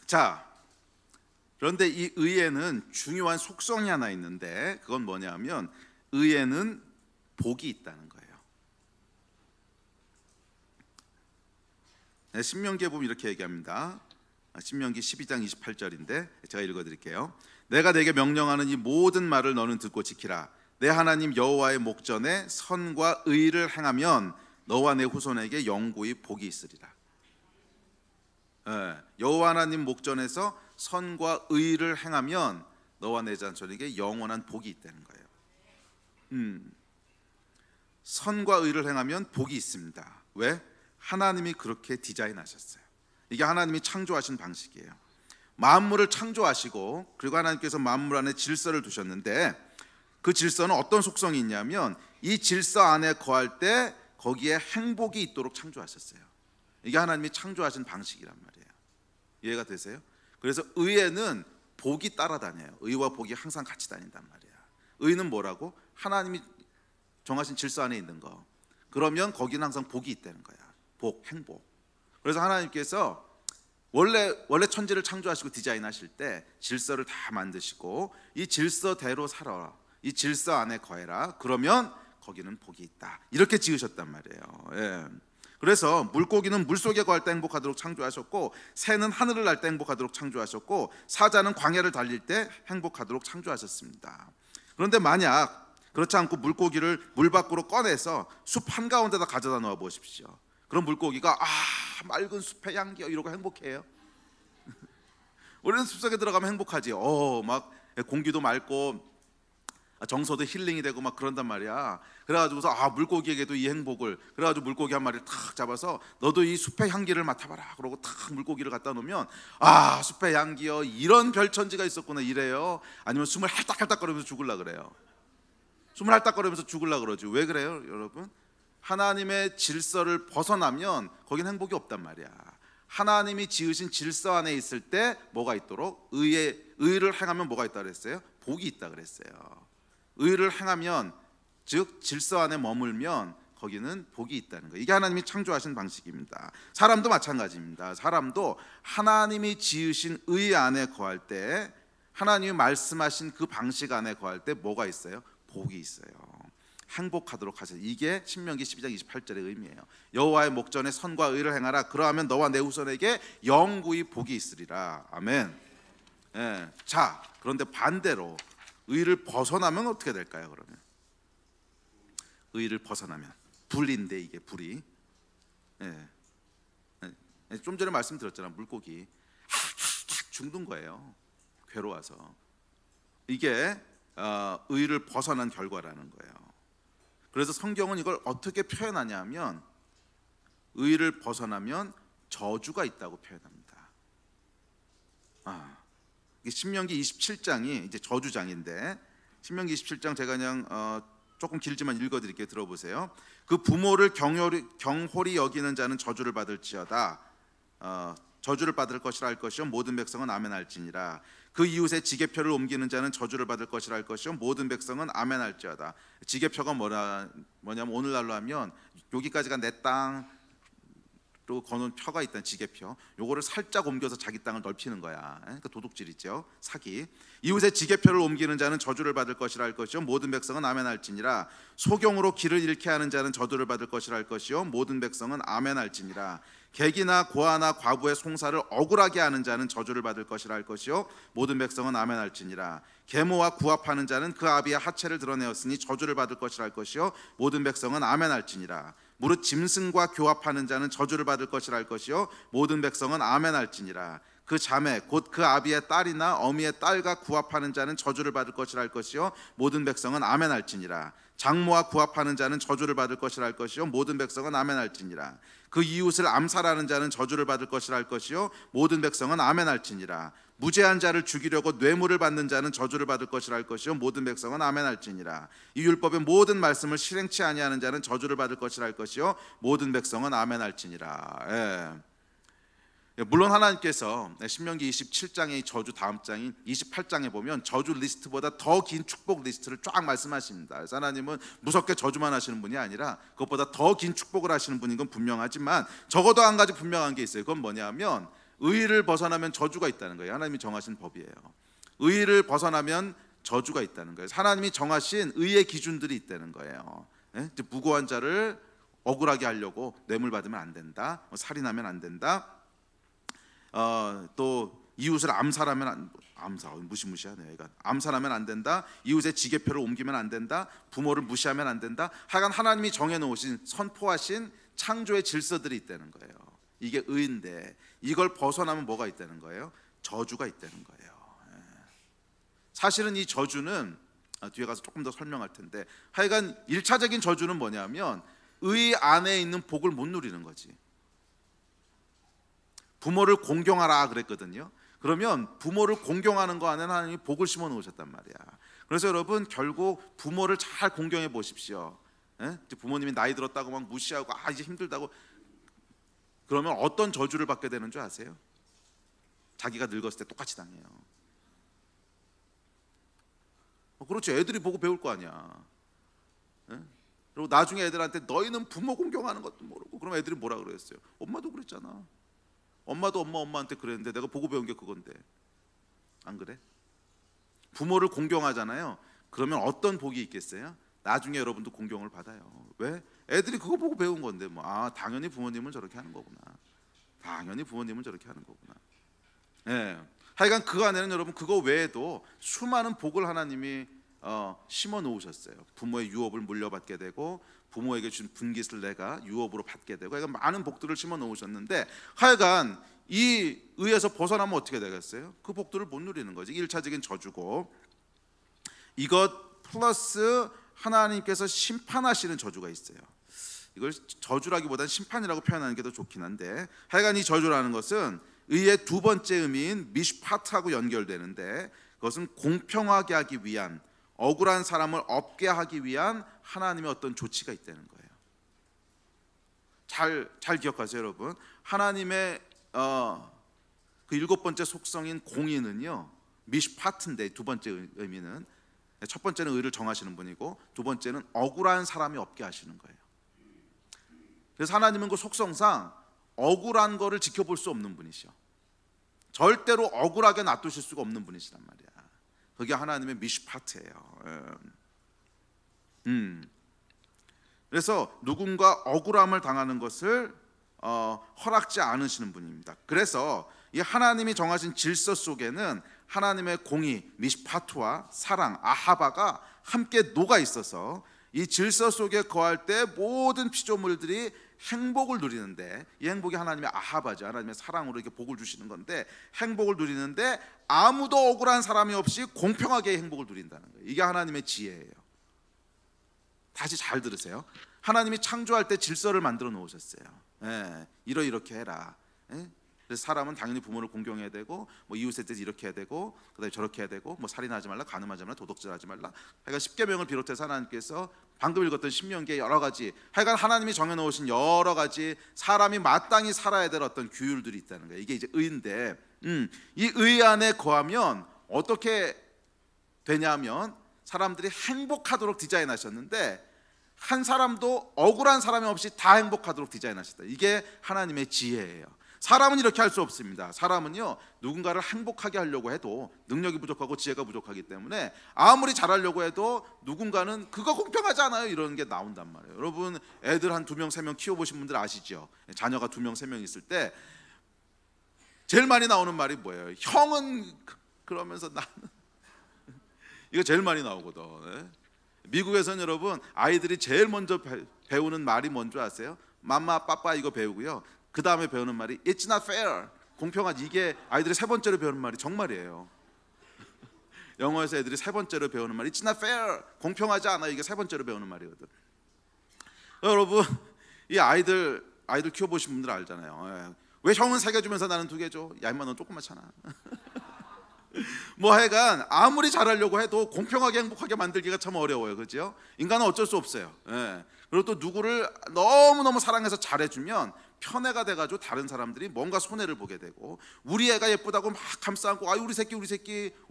자, 그런데 이 의에는 중요한 속성이 하나 있는데, 그건 뭐냐면 의에는 복이 있다는 거예요. 신명기에 보면 이렇게 얘기합니다. 신명기 12장 28절인데 제가 읽어드릴게요. 내가 내게 명령하는 이 모든 말을 너는 듣고 지키라. 내 하나님 여호와의 목전에 선과 의를 행하면 너와 내 후손에게 영구히 복이 있으리라. 여호와 하나님 목전에서 선과 의를 행하면 너와 내 자손에게 영원한 복이 있다는 거예요. 선과 의를 행하면 복이 있습니다. 왜? 하나님이 그렇게 디자인하셨어요. 이게 하나님이 창조하신 방식이에요. 만물을 창조하시고 그리고 하나님께서 만물 안에 질서를 두셨는데, 그 질서는 어떤 속성이 있냐면 이 질서 안에 거할 때 거기에 행복이 있도록 창조하셨어요. 이게 하나님이 창조하신 방식이란 말이에요. 이해가 되세요? 그래서 의에는 복이 따라다녀요. 의와 복이 항상 같이 다닌단 말이야. 의는 뭐라고? 하나님이 정하신 질서 안에 있는 거. 그러면 거기는 항상 복이 있다는 거야. 복, 행복. 그래서 하나님께서 원래 천지를 창조하시고 디자인하실 때 질서를 다 만드시고 이 질서대로 살아라, 이 질서 안에 거해라, 그러면 거기는 복이 있다, 이렇게 지으셨단 말이에요. 예. 그래서 물고기는 물속에 거할 때 행복하도록 창조하셨고, 새는 하늘을 날 때 행복하도록 창조하셨고, 사자는 광야를 달릴 때 행복하도록 창조하셨습니다. 그런데 만약 그렇지 않고 물고기를 물 밖으로 꺼내서 숲 한가운데다 가져다 놓아 보십시오. 그럼 물고기가 맑은 숲의 향기요 이러고 행복해요? 우리는 숲속에 들어가면 행복하지. 막 공기도 맑고 정서도 힐링이 되고 막 그런단 말이야. 그래가지고서 물고기에게도 이 행복을, 그래가지고 물고기 한 마리를 탁 잡아서 너도 이 숲의 향기를 맡아봐라 그러고 탁 물고기를 갖다 놓으면 숲의 향기요, 이런 별천지가 있었구나 이래요? 아니면 숨을 할딱할딱거리면서 죽을라 그래요? 숨을 할딱거리면서 죽을라 그러지. 왜 그래요 여러분? 하나님의 질서를 벗어나면 거긴 행복이 없단 말이야. 하나님이 지으신 질서 안에 있을 때 뭐가 있도록? 의를 행하면 뭐가 있다 그랬어요? 복이 있다 그랬어요. 의를 행하면, 즉 질서 안에 머물면 거기는 복이 있다는 거예요. 이게 하나님이 창조하신 방식입니다. 사람도 마찬가지입니다. 사람도 하나님이 지으신 의 안에 거할 때, 하나님이 말씀하신 그 방식 안에 거할 때 뭐가 있어요? 복이 있어요. 행복하도록 하소서. 이게 신명기 12장 28절의 의미예요. 여호와의 목전에 선과 의를 행하라. 그러하면 너와 내 후손에게 영구히 복이 있으리라. 아멘. 예. 자, 그런데 반대로 의를 벗어나면 어떻게 될까요? 그러면 의를 벗어나면 불인데, 이게 불이, 예. 예. 좀 전에 말씀드렸잖아. 물고기 죽는 거예요. 괴로워서. 이게 의를 벗어난 결과라는 거예요. 그래서 성경은 이걸 어떻게 표현하냐면 의를 벗어나면 저주가 있다고 표현합니다. 이게 신명기 27장이 이제 저주장인데, 신명기 27장 제가 그냥 조금 길지만 읽어드릴게요. 들어보세요. 그 부모를 경홀히 여기는 자는 저주를 받을지어다. 저주를 받을 것이라 할 것이요 모든 백성은 아멘할지니라. 그 이웃의 지게표를 옮기는 자는 저주를 받을 것이라 할 것이요 모든 백성은 아멘할지어다. 지게표가 뭐냐면 오늘날로 하면 여기까지가 내 땅, 또 거는 표가 있다는 지게표, 요거를 살짝 옮겨서 자기 땅을 넓히는 거야. 그러니까 도둑질이죠, 사기. 이웃의 지게표를 옮기는 자는 저주를 받을 것이라 할 것이요 모든 백성은 아멘할지니라. 소경으로 길을 잃게 하는 자는 저주를 받을 것이라 할 것이요 모든 백성은 아멘할지니라. 객이나 고아나 과부의 송사를 억울하게 하는 자는 저주를 받을 것이라 할 것이요 모든 백성은 아멘할지니라. 계모와 구합하는 자는 그 아비의 하체를 드러내었으니 저주를 받을 것이라 할 것이요 모든 백성은 아멘할지니라. 무릇 짐승과 교합하는 자는 저주를 받을 것이라 할 것이요 모든 백성은 아멘할지니라. 그 자매 곧 그 아비의 딸이나 어미의 딸과 구합하는 자는 저주를 받을 것이라 할 것이요 모든 백성은 아멘할지니라. 장모와 구합하는 자는 저주를 받을 것이라 할 것이요 모든 백성은 아멘할지니라. 그 이웃을 암살하는 자는 저주를 받을 것이라 할 것이요 모든 백성은 아멘할지니라. 무죄한 자를 죽이려고 뇌물을 받는 자는 저주를 받을 것이라 할 것이요 모든 백성은 아멘할지니라. 이 율법의 모든 말씀을 실행치 아니하는 자는 저주를 받을 것이라 할 것이요 모든 백성은 아멘할지니라. 물론 하나님께서 신명기 27장의 저주 다음 장인 28장에 보면 저주 리스트보다 더 긴 축복 리스트를 쫙 말씀하십니다. 그래서 하나님은 무섭게 저주만 하시는 분이 아니라 그것보다 더 긴 축복을 하시는 분인 건 분명하지만 적어도 한 가지 분명한 게 있어요. 그건 뭐냐면 의를 벗어나면 저주가 있다는 거예요. 하나님이 정하신 법이에요. 의를 벗어나면 저주가 있다는 거예요. 하나님이 정하신 의의 기준들이 있다는 거예요. 무고한 자를 억울하게 하려고 뇌물 받으면 안 된다, 살인하면 안 된다, 또 이웃을 암살하면 무시무시하네요. 암살하면 안 된다, 이웃의 지게표를 옮기면 안 된다, 부모를 무시하면 안 된다. 하여간 하나님이 정해놓으신 선포하신 창조의 질서들이 있다는 거예요. 이게 의인데 이걸 벗어나면 뭐가 있다는 거예요? 저주가 있다는 거예요. 사실은 이 저주는 뒤에 가서 조금 더 설명할 텐데, 하여간 1차적인 저주는 뭐냐면 의 안에 있는 복을 못 누리는 거지. 부모를 공경하라 그랬거든요. 그러면 부모를 공경하는 거 안에는 하나님이 복을 심어 놓으셨단 말이야. 그래서 여러분 결국 부모를 잘 공경해 보십시오. 부모님이 나이 들었다고 막 무시하고 이제 힘들다고 그러면 어떤 저주를 받게 되는 줄 아세요? 자기가 늙었을 때 똑같이 당해요. 그렇죠. 애들이 보고 배울 거 아니야. 그리고 나중에 애들한테 너희는 부모 공경하는 것도 모르고, 그럼 애들이 뭐라 그랬어요? 엄마도 그랬잖아. 엄마도 엄마한테 그랬는데 내가 보고 배운 게 그건데. 안 그래? 부모를 공경하잖아요. 그러면 어떤 복이 있겠어요? 나중에 여러분도 공경을 받아요. 왜? 애들이 그거 보고 배운 건데 당연히 부모님은 저렇게 하는 거구나. 당연히 부모님은 저렇게 하는 거구나. 하여간 그 안에는 여러분 그거 외에도 수많은 복을 하나님이 심어 놓으셨어요. 부모의 유업을 물려받게 되고, 부모에게 준 분깃을 내가 유업으로 받게 되고, 그러니까 많은 복들을 심어 놓으셨는데, 하여간 이 의에서 벗어나면 어떻게 되겠어요? 그 복들을 못 누리는 거지. 1차적인 저주고, 이것 플러스 하나님께서 심판하시는 저주가 있어요. 이걸 저주라기보다는 심판이라고 표현하는 게 더 좋긴 한데, 하여간 이 저주라는 것은 의의 두 번째 의미인 미슈파트하고 연결되는데, 그것은 공평하게 하기 위한, 억울한 사람을 없게 하기 위한 하나님의 어떤 조치가 있다는 거예요. 잘 기억하세요, 여러분. 하나님의 그 일곱 번째 속성인 공의는요, 미슈파트인데, 두 번째 의미는, 첫 번째는 의를 정하시는 분이고, 두 번째는 억울한 사람이 없게 하시는 거예요. 그래서 하나님은 그 속성상 억울한 거를 지켜볼 수 없는 분이시죠. 절대로 억울하게 놔두실 수가 없는 분이시란 말이야. 그게 하나님의 미슈파트예요. 그래서 누군가 억울함을 당하는 것을 허락지 않으시는 분입니다. 그래서 이 하나님이 정하신 질서 속에는 하나님의 공의, 미시파트와 사랑, 아하바가 함께 녹아 있어서 이 질서 속에 거할 때 모든 피조물들이 행복을 누리는데, 이 행복이 하나님의 아하바죠. 하나님의 사랑으로 이렇게 복을 주시는 건데, 행복을 누리는데 아무도 억울한 사람이 없이 공평하게 행복을 누린다는 거예요. 이게 하나님의 지혜예요. 다시 잘 들으세요. 하나님이 창조할 때 질서를 만들어 놓으셨어요. 이렇게 해라. 그래서 사람은 당연히 부모를 공경해야 되고, 뭐 이웃에 대해서 이렇게 해야 되고, 그다음에 저렇게 해야 되고, 뭐 살인하지 말라, 간음하지 말라, 도둑질하지 말라. 하여간 10계명을 비롯해서 하나님께서 방금 읽었던 신명기의 여러 가지, 하여간 하나님이 정해놓으신 여러 가지 사람이 마땅히 살아야 될 어떤 규율들이 있다는 거예요. 이게 이제 의인데, 이 의 안에 거하면 어떻게 되냐면 사람들이 행복하도록 디자인하셨는데, 한 사람도 억울한 사람이 없이 다 행복하도록 디자인하셨다. 이게 하나님의 지혜예요. 사람은 이렇게 할 수 없습니다. 사람은요, 누군가를 행복하게 하려고 해도 능력이 부족하고 지혜가 부족하기 때문에 아무리 잘하려고 해도 누군가는 그거 공평하지 않아요, 이런 게 나온단 말이에요. 여러분, 애들 한 2명, 3명 키워보신 분들 아시죠? 자녀가 2명, 3명 있을 때 제일 많이 나오는 말이 뭐예요? 형은 그러면서 나는 이거 제일 많이 나오거든. 미국에서는 여러분, 아이들이 제일 먼저 배우는 말이 뭔지 아세요? 맘마, 빠빠 이거 배우고요, 그 다음에 배우는 말이 It's not fair, 공평하지. 이게 아이들이 세 번째로 배우는 말이 정말이에요. 영어에서 애들이 세 번째로 배우는 말이 It's not fair, 공평하지 않아. 이게 세 번째로 배우는 말이거든. 여러분, 이 아이들 키워보신 분들 알잖아요. 왜 형은 3개 주면서 나는 2개 줘? 야 임마, 넌 조금만잖아. 뭐 하여간 아무리 잘하려고 해도 공평하게 행복하게 만들기가 참 어려워요. 그렇죠? 인간은 어쩔 수 없어요. 그리고 또 누구를 너무너무 사랑해서 잘해주면 편애가 돼가지고 다른 사람들이 뭔가 손해를 보게 되고, 우리 애가 예쁘다고 막 감싸안고 우리 새끼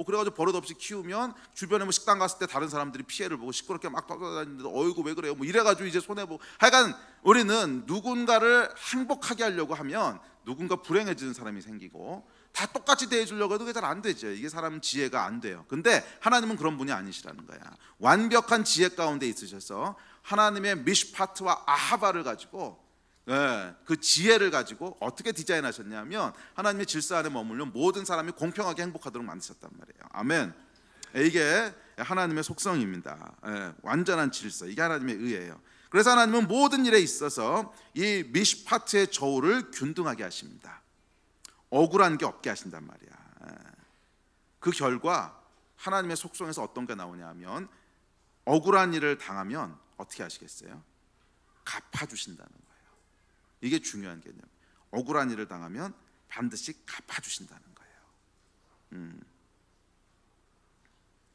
그래가지고 버릇없이 키우면 주변에 뭐 식당 갔을 때 다른 사람들이 피해를 보고 시끄럽게 막 떠다니는데 어이구 왜 그래요 뭐 이래가지고 이제 손해보고, 하여간 우리는 누군가를 행복하게 하려고 하면 누군가 불행해지는 사람이 생기고, 다 똑같이 대해주려고 해도 그게 잘 안 되죠. 이게 사람 지혜가 안 돼요. 근데 하나님은 그런 분이 아니시라는 거야. 완벽한 지혜 가운데 있으셔서 하나님의 미시파트와 아하바를 가지고, 그 지혜를 가지고 어떻게 디자인하셨냐면 하나님의 질서 안에 머물면 모든 사람이 공평하게 행복하도록 만드셨단 말이에요. 아멘. 이게 하나님의 속성입니다. 완전한 질서, 이게 하나님의 의예요. 그래서 하나님은 모든 일에 있어서 이 미시파트의 저울을 균등하게 하십니다. 억울한 게 없게 하신단 말이야. 그 결과 하나님의 속성에서 어떤 게 나오냐면, 억울한 일을 당하면 어떻게 하시겠어요? 갚아주신다는 거예요. 이게 중요한 개념. 억울한 일을 당하면 반드시 갚아주신다는 거예요.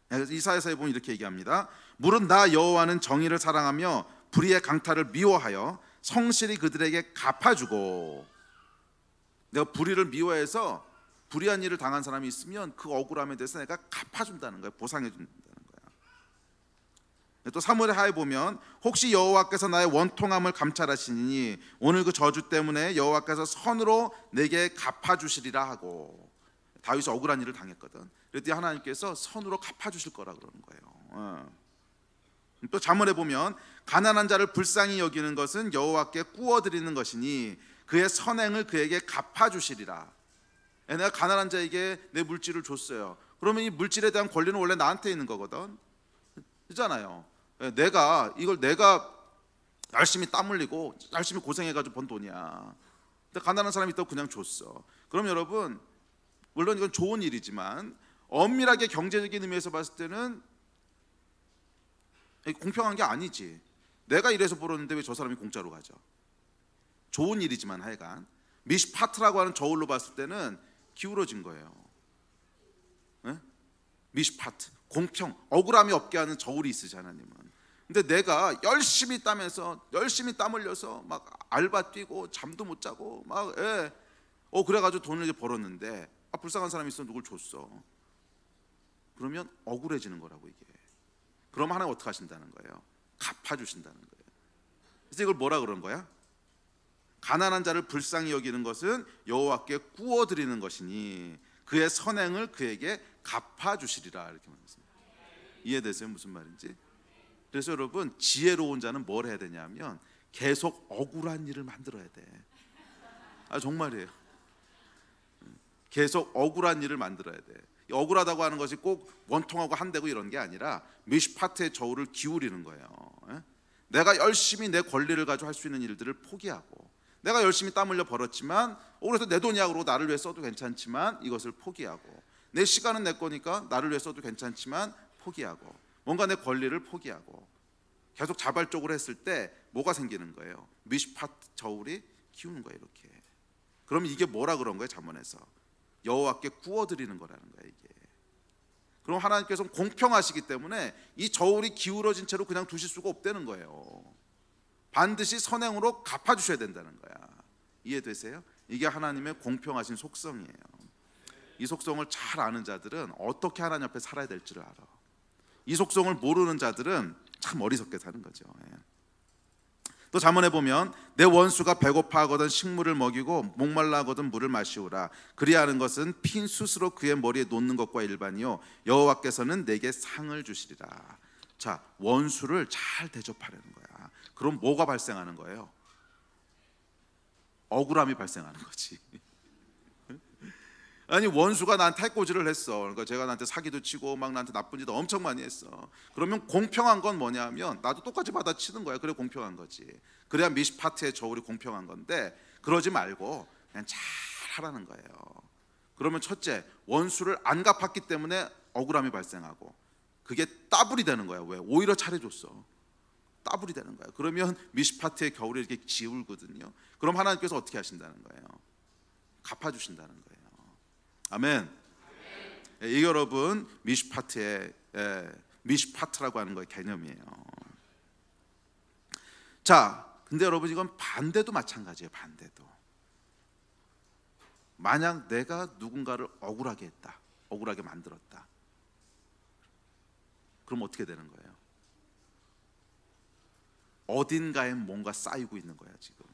그래서 이사야서에 보면 이렇게 얘기합니다. 무릇 나 여호와는 정의를 사랑하며 불의의 강탈을 미워하여 성실히 그들에게 갚아주고, 내가 불의를 미워해서 불의한 일을 당한 사람이 있으면 그 억울함에 대해서 내가 갚아준다는 거예요. 보상해준다는 거예요. 또 사무엘 하에 보면 혹시 여호와께서 나의 원통함을 감찰하시니 오늘 그 저주 때문에 여호와께서 선으로 내게 갚아주시리라 하고, 다윗이 억울한 일을 당했거든. 그랬더니 하나님께서 선으로 갚아주실 거라 그러는 거예요. 또 잠언에 보면 가난한 자를 불쌍히 여기는 것은 여호와께 꾸어드리는 것이니 그의 선행을 그에게 갚아주시리라. 내가 가난한 자에게 내 물질을 줬어요. 그러면 이 물질에 대한 권리는 원래 나한테 있는 거거든. 그렇잖아요. 내가 열심히 땀 흘리고 열심히 고생해가지고 번 돈이야. 근데 가난한 사람이 있다고 그냥 줬어. 그럼 여러분, 물론 이건 좋은 일이지만 엄밀하게 경제적인 의미에서 봤을 때는 공평한 게 아니지. 내가 이래서 벌었는데 왜 저 사람이 공짜로 가져? 좋은 일이지만 하여간 미시파트라고 하는 저울로 봤을 때는 기울어진 거예요. 미시파트, 공평, 억울함이 없게 하는 저울이 있으시 하나님은. 근데 내가 열심히 열심히 땀 흘려서 막 알바 뛰고 잠도 못 자고 막 그래가지고 돈을 이제 벌었는데 불쌍한 사람이 있어 누굴 줬어. 그러면 억울해지는 거라고 이게. 그럼 하나님 어떻게 하신다는 거예요? 갚아주신다는 거예요. 그래서 이걸 뭐라 그런 거야? 가난한 자를 불쌍히 여기는 것은 여호와께 꾸어드리는 것이니 그의 선행을 그에게 갚아주시리라, 이렇게 말했습니다. 이해되세요? 무슨 말인지? 그래서 여러분, 지혜로운 자는 뭘 해야 되냐면 계속 억울한 일을 만들어야 돼. 정말이에요. 계속 억울한 일을 만들어야 돼. 억울하다고 하는 것이 꼭 원통하고 한대고 이런 게 아니라 미시파트의 저울을 기울이는 거예요. 내가 열심히 내 권리를 가지고 할 수 있는 일들을 포기하고, 내가 열심히 땀 흘려 벌었지만 그래서 내 돈이야 그러고 나를 위해 써도 괜찮지만 이것을 포기하고, 내 시간은 내 거니까 나를 위해 써도 괜찮지만 포기하고, 뭔가 내 권리를 포기하고 계속 자발적으로 했을 때 뭐가 생기는 거예요? 미시파트 저울이 기우는 거예요. 이렇게. 그럼 이게 뭐라 그런 거예요? 잠언에서 여호와께 구워드리는 거라는 거예요. 이게. 그럼 하나님께서는 공평하시기 때문에 이 저울이 기울어진 채로 그냥 두실 수가 없다는 거예요. 반드시 선행으로 갚아주셔야 된다는 거야. 이해되세요? 이게 하나님의 공평하신 속성이에요. 이 속성을 잘 아는 자들은 어떻게 하나님 앞에 살아야 될지를 알아. 이 속성을 모르는 자들은 참 어리석게 사는 거죠. 또 잠언에 보면 내 원수가 배고파하거든 식물을 먹이고 목말라 하거든 물을 마시우라. 그리하는 것은 핀 숯으로 그의 머리에 놓는 것과 일반이요 여호와께서는 내게 상을 주시리라. 자, 원수를 잘 대접하려는 거야. 그럼 뭐가 발생하는 거예요? 억울함이 발생하는 거지. 아니, 원수가 나한테 해코지를 했어. 그러니까 제가 나한테 사기도 치고 막 나한테 나쁜 짓도 엄청 많이 했어. 그러면 공평한 건 뭐냐면 나도 똑같이 받아치는 거야. 그래 공평한 거지. 그래야 미시파트의 저울이 공평한 건데, 그러지 말고 그냥 잘 하라는 거예요. 그러면 첫째, 원수를 안 갚았기 때문에 억울함이 발생하고, 그게 따블이 되는 거야. 왜? 오히려 잘해줬어. 따블이 되는 거야. 그러면 미시파트의 겨울이 이렇게 지울거든요. 그럼 하나님께서 어떻게 하신다는 거예요? 갚아주신다는 거예요. 아멘. 이게 여러분 미시파트의 미시파트라고 하는 거의 개념이에요. 자, 근데 여러분 이건 반대도 마찬가지예요. 반대도. 만약 내가 누군가를 억울하게 했다, 억울하게 만들었다, 그럼 어떻게 되는 거예요? 어딘가에 뭔가 쌓이고 있는 거야 지금.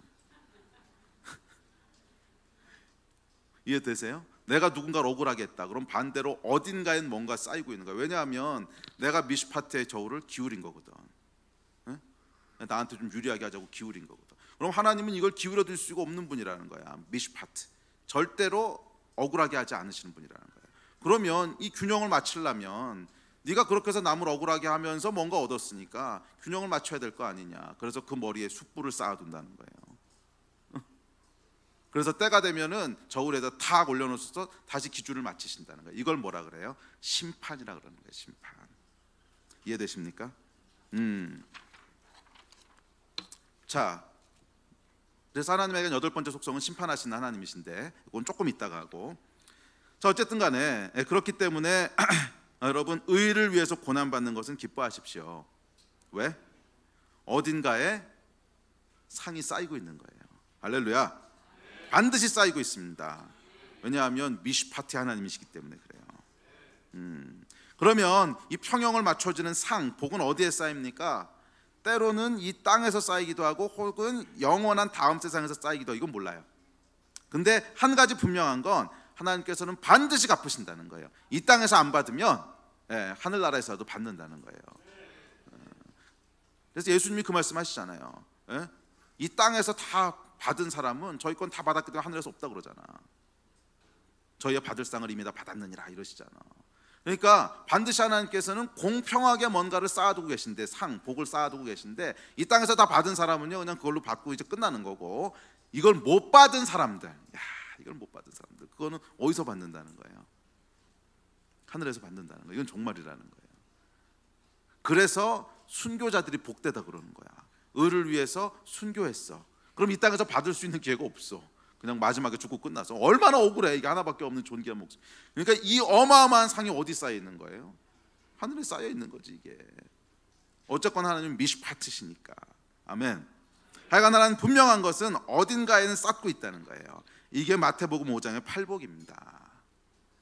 이해되세요? 내가 누군가를 억울하게 했다, 그럼 반대로 어딘가엔 뭔가 쌓이고 있는 거야. 왜냐하면 내가 미시파트의 저울을 기울인 거거든. 나한테 좀 유리하게 하자고 기울인 거거든. 그럼 하나님은 이걸 기울여 둘 수가 없는 분이라는 거야. 미시파트, 절대로 억울하게 하지 않으시는 분이라는 거야. 그러면 이 균형을 맞추려면 네가 그렇게 해서 남을 억울하게 하면서 뭔가 얻었으니까 균형을 맞춰야 될 거 아니냐. 그래서 그 머리에 숯불을 쌓아둔다는 거예요. 그래서 때가 되면은 저울에다 탁 올려놓어서 다시 기준을 맞추신다는 거예요. 이걸 뭐라 그래요? 심판이라 그러는 거예요. 심판. 이해되십니까? 자, 그래서 하나님에게는 8번째 속성은 심판하시는 하나님이신데, 이건 조금 이따가 하고. 자, 어쨌든 간에 그렇기 때문에 여러분, 의를 위해서 고난받는 것은 기뻐하십시오. 왜? 어딘가에 상이 쌓이고 있는 거예요. 할렐루야. 반드시 쌓이고 있습니다. 왜냐하면 미시파트 하나님이시기 때문에 그래요. 그러면 이 평형을 맞춰주는 상, 복은 어디에 쌓입니까? 때로는 이 땅에서 쌓이기도 하고 혹은 영원한 다음 세상에서 쌓이기도 하고, 이건 몰라요. 근데 한 가지 분명한 건 하나님께서는 반드시 갚으신다는 거예요. 이 땅에서 안 받으면 하늘나라에서도 받는다는 거예요. 그래서 예수님이 그 말씀 하시잖아요. 이 땅에서 다 받은 사람은 저희 건 다 받았기 때문에 하늘에서 없다 그러잖아. 저희가 받을 상을 이미 다 받았느니라 이러시잖아. 그러니까 반드시 하나님께서는 공평하게 뭔가를 쌓아두고 계신데, 상, 복을 쌓아두고 계신데, 이 땅에서 다 받은 사람은요 그냥 그걸로 받고 이제 끝나는 거고, 이걸 못 받은 사람들, 이걸 못 받은 사람들, 그거는 어디서 받는다는 거예요? 하늘에서 받는다는 거예요. 이건 종말이라는 거예요. 그래서 순교자들이 복되다 그러는 거야. 의를 위해서 순교했어. 그럼 이 땅에서 받을 수 있는 기회가 없어. 그냥 마지막에 죽고 끝나서. 얼마나 억울해. 이게 하나밖에 없는 존귀한 목숨. 그러니까 이 어마어마한 상이 어디 쌓여 있는 거예요? 하늘에 쌓여 있는 거지 이게. 어쨌건 하나님은 미시파트시니까. 아멘. 하여간 하나는 분명한 것은 어딘가에는 쌓고 있다는 거예요. 이게 마태복음 5장의 팔복입니다.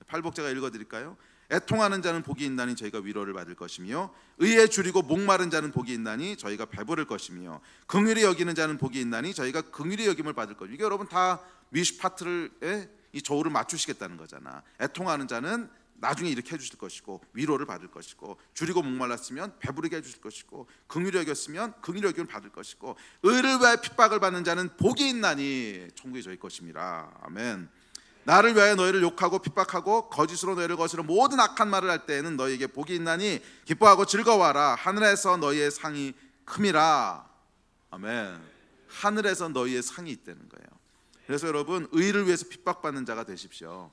팔복 제가 읽어드릴까요? 애통하는 자는 복이 있나니 저희가 위로를 받을 것이며, 의에 줄이고 목마른 자는 복이 있나니 저희가 배부를 것이며, 긍휼히 여기는 자는 복이 있나니 저희가 긍휼히 여김을 받을 것이며. 이게 여러분 다 미시파트를 이 저울을 맞추시겠다는 거잖아. 애통하는 자는 나중에 이렇게 해주실 것이고, 위로를 받을 것이고, 줄이고 목말랐으면 배부르게 해주실 것이고, 긍휼히 여겼으면 긍휼히 여김을 받을 것이고, 의를 위하여 핍박을 받는 자는 복이 있나니 천국이 저희 것임이라. 아멘. 나를 위하여 너희를 욕하고 핍박하고 거짓으로 너희를 거스르는 모든 악한 말을 할 때에는 너희에게 복이 있나니 기뻐하고 즐거워하라. 하늘에서 너희의 상이 큼이라. 아멘. 하늘에서 너희의 상이 있다는 거예요. 그래서 여러분, 의를 위해서 핍박받는 자가 되십시오.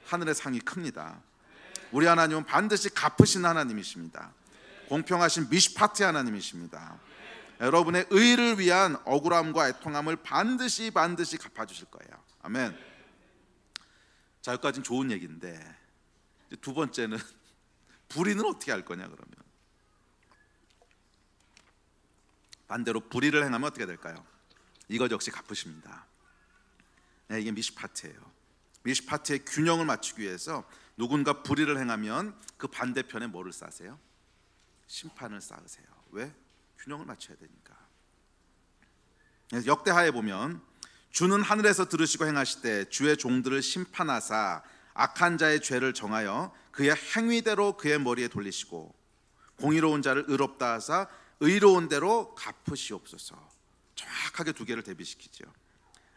하늘의 상이 큽니다. 우리 하나님은 반드시 갚으신 하나님이십니다. 공평하신 미시파티 하나님이십니다. 여러분의 의를 위한 억울함과 애통함을 반드시 갚아주실 거예요. 아멘. 자, 여기까지는 좋은 얘기인데, 이제 두 번째는 불의는 어떻게 할 거냐. 그러면 반대로 불의를 행하면 어떻게 될까요? 이것 역시 갚으십니다. 네, 이게 미시파트예요. 미시파트의 균형을 맞추기 위해서 누군가 불의를 행하면 그 반대편에 뭐를 쌓으세요? 심판을 쌓으세요. 왜? 균형을 맞춰야 되니까. 역대하에 보면 주는 하늘에서 들으시고 행하시되 주의 종들을 심판하사 악한 자의 죄를 정하여 그의 행위대로 그의 머리에 돌리시고 공의로운 자를 의롭다 하사 의로운 대로 갚으시옵소서. 정확하게 두 개를 대비시키죠.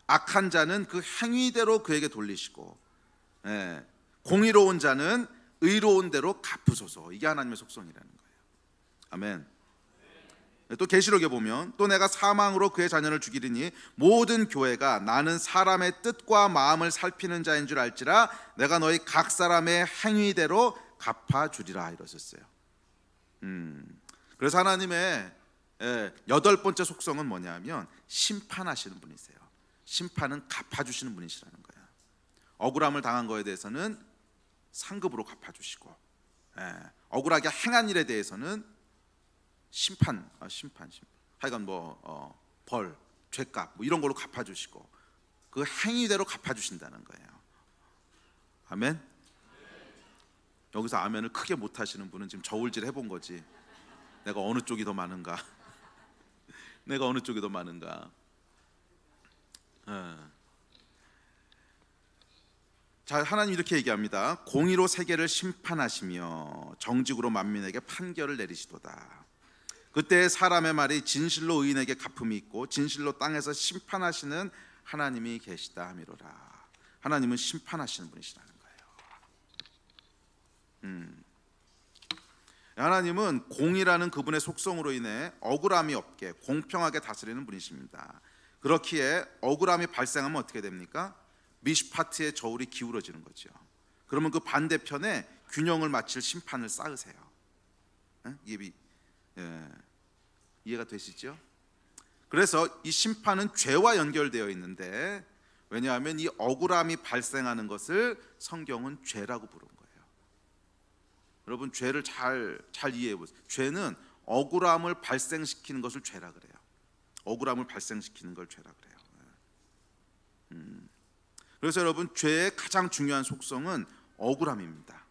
악한 자는 그 행위대로 그에게 돌리시고, 공의로운 자는 의로운 대로 갚으소서. 이게 하나님의 속성이라는 거예요. 아멘. 또 계시록에 보면 또 내가 사망으로 그의 자녀를 죽이리니 모든 교회가 나는 사람의 뜻과 마음을 살피는 자인 줄 알지라 내가 너희 각 사람의 행위대로 갚아주리라 이러셨어요. 그래서 하나님의 여덟 번째 속성은 뭐냐면 심판하시는 분이세요. 심판은 갚아주시는 분이시라는 거예요. 억울함을 당한 거에 대해서는 상급으로 갚아주시고, 억울하게 행한 일에 대해서는 심판, 하여간 벌, 죄값 이런 걸로 갚아주시고 그 행위대로 갚아주신다는 거예요. 아멘. 여기서 아멘을 크게 못하시는 분은 지금 저울질 해본 거지. 내가 어느 쪽이 더 많은가? 내가 어느 쪽이 더 많은가? 자, 하나님 이렇게 얘기합니다. 공의로 세계를 심판하시며 정직으로 만민에게 판결을 내리시도다. 그때 사람의 말이 진실로 의인에게 갚음이 있고 진실로 땅에서 심판하시는 하나님이 계시다 하미로라. 하나님은 심판하시는 분이시라는 거예요. 하나님은 공의라는 그분의 속성으로 인해 억울함이 없게 공평하게 다스리는 분이십니다. 그렇기에 억울함이 발생하면 어떻게 됩니까? 미시파트의 저울이 기울어지는 거죠. 그러면 그 반대편에 균형을 맞출 심판을 쌓으세요. 이해가 되시죠? 그래서 이 심판은 죄와 연결되어 있는데, 왜냐하면 이 억울함이 발생하는 것을 성경은 죄라고 부른 거예요. 여러분, 죄를 잘 이해해 보세요. 죄는 억울함을 발생시키는 것을 죄라 그래요. 억울함을 발생시키는 걸 죄라 그래요. 그래서 여러분, 죄의 가장 중요한 속성은 억울함입니다.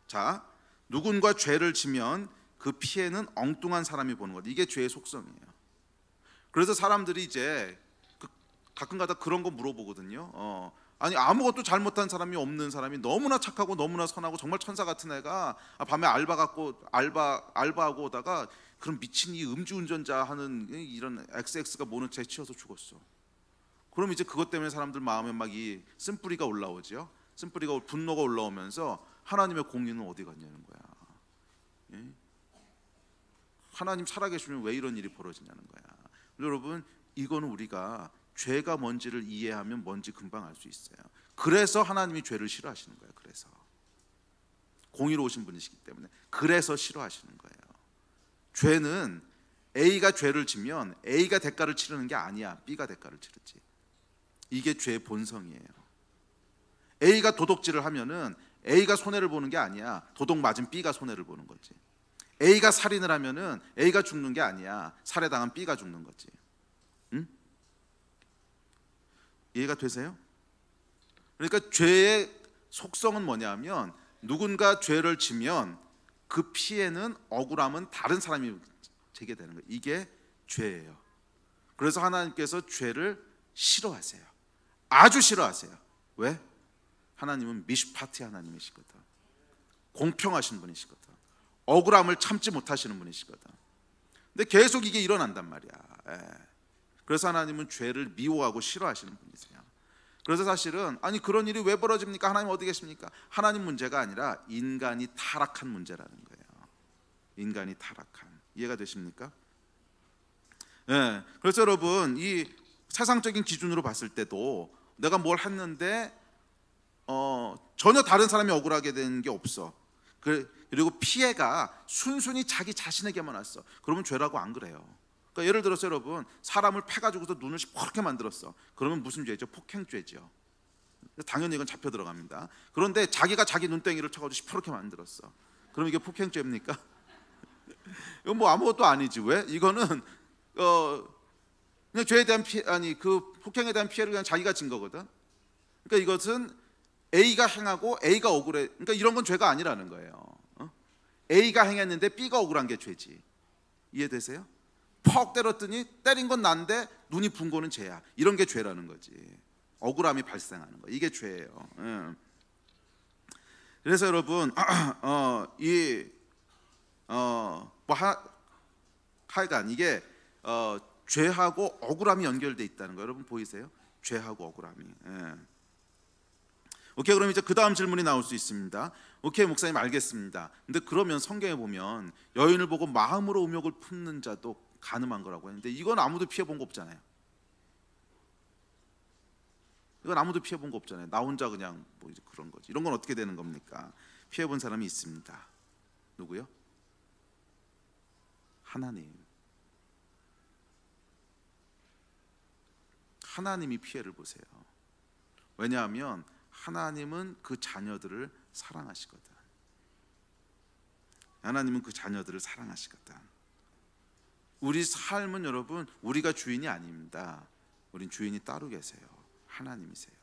자, 누군가 죄를 지면 그 피해는 엉뚱한 사람이 보는 것. 이게 죄의 속성이에요. 그래서 사람들이 이제 가끔가다 그런 거 물어보거든요. 아니, 아무것도 잘못한 사람이 없는 사람이 너무나 착하고 너무나 선하고 정말 천사 같은 애가 밤에 알바하고 오다가 그런 미친 이 음주운전자 하는 이런 XX가 모는 채 치여서 죽었어. 그럼 이제 그것 때문에 사람들 마음에 막 이 쓴뿌리가 올라오죠. 쓴뿌리가 분노가 올라오면서 하나님의 공의는 어디 갔냐는 거야. 하나님 살아계시면 왜 이런 일이 벌어지냐는 거야. 여러분, 이거는 우리가 죄가 뭔지를 이해하면 뭔지 금방 알 수 있어요. 그래서 하나님이 죄를 싫어하시는 거예요. 그래서 공의로우신 분이시기 때문에 그래서 싫어하시는 거예요. 죄는 A가 죄를 지면 A가 대가를 치르는 게 아니야. B가 대가를 치르지. 이게 죄의 본성이에요. A가 도둑질을 하면은 A가 손해를 보는 게 아니야. 도둑 맞은 B가 손해를 보는 거지. A가 살인을 하면은 A가 죽는 게 아니야. 살해당한 B가 죽는 거지. 응? 이해가 되세요? 그러니까 죄의 속성은 뭐냐면 누군가 죄를 지면 그 피해는 억울함은 다른 사람이 지게 되는 거예요. 이게 죄예요. 그래서 하나님께서 죄를 싫어하세요. 아주 싫어하세요. 왜? 하나님은 미시파티 하나님이시거든. 공평하신 분이시거든. 억울함을 참지 못하시는 분이시거든. 근데 계속 이게 일어난단 말이야. 그래서 하나님은 죄를 미워하고 싫어하시는 분이세요. 그래서 사실은 아니 그런 일이 왜 벌어집니까? 하나님 어디 계십니까? 하나님 문제가 아니라 인간이 타락한 문제라는 거예요. 인간이 타락한. 이해가 되십니까? 그래서 여러분 이 세상적인 기준으로 봤을 때도 내가 뭘 했는데 전혀 다른 사람이 억울하게 되는 게 없어. 그리고 피해가 순순히 자기 자신에게만 왔어. 그러면 죄라고 안 그래요. 그러니까 예를 들어서 여러분 사람을 패가지고서 눈을 시퍼렇게 만들었어. 그러면 무슨 죄죠? 폭행죄죠. 당연히 이건 잡혀 들어갑니다. 그런데 자기가 자기 눈덩이를 쳐가지고 시퍼렇게 만들었어. 그럼 이게 폭행죄입니까? 이건 뭐 아무것도 아니지. 왜? 이거는 그냥 죄에 대한 피해, 아니 그 폭행에 대한 피해를 그냥 자기가 진 거거든. 그러니까 이것은 A가 행하고 A가 억울해. 그러니까 이런 건 죄가 아니라는 거예요. A가 행했는데 B가 억울한 게 죄지. 이해되세요? 퍽 때렸더니 때린 건 난데 눈이 분 거는 죄야. 이런 게 죄라는 거지. 억울함이 발생하는 거. 이게 죄예요. 그래서 여러분 하여간 이게 죄하고 억울함이 연결돼 있다는 거 여러분 보이세요? 죄하고 억울함이. 오케이, 그럼 이제 그 다음 질문이 나올 수 있습니다. 오케이, 목사님 알겠습니다. 근데 그러면 성경에 보면 여인을 보고 마음으로 음욕을 품는 자도 가늠한 거라고 했는데 이건 아무도 피해 본 거 없잖아요. 이건 아무도 피해 본 거 없잖아요. 나 혼자 그냥 뭐 이제 그런 거지. 이런 건 어떻게 되는 겁니까? 피해 본 사람이 있습니다. 누구요? 하나님. 하나님이 피해를 보세요. 왜냐하면 하나님은 그 자녀들을 사랑하시거든. 하나님은 그 자녀들을 사랑하시거든. 우리 삶은 여러분 우리가 주인이 아닙니다. 우린 주인이 따로 계세요. 하나님이세요.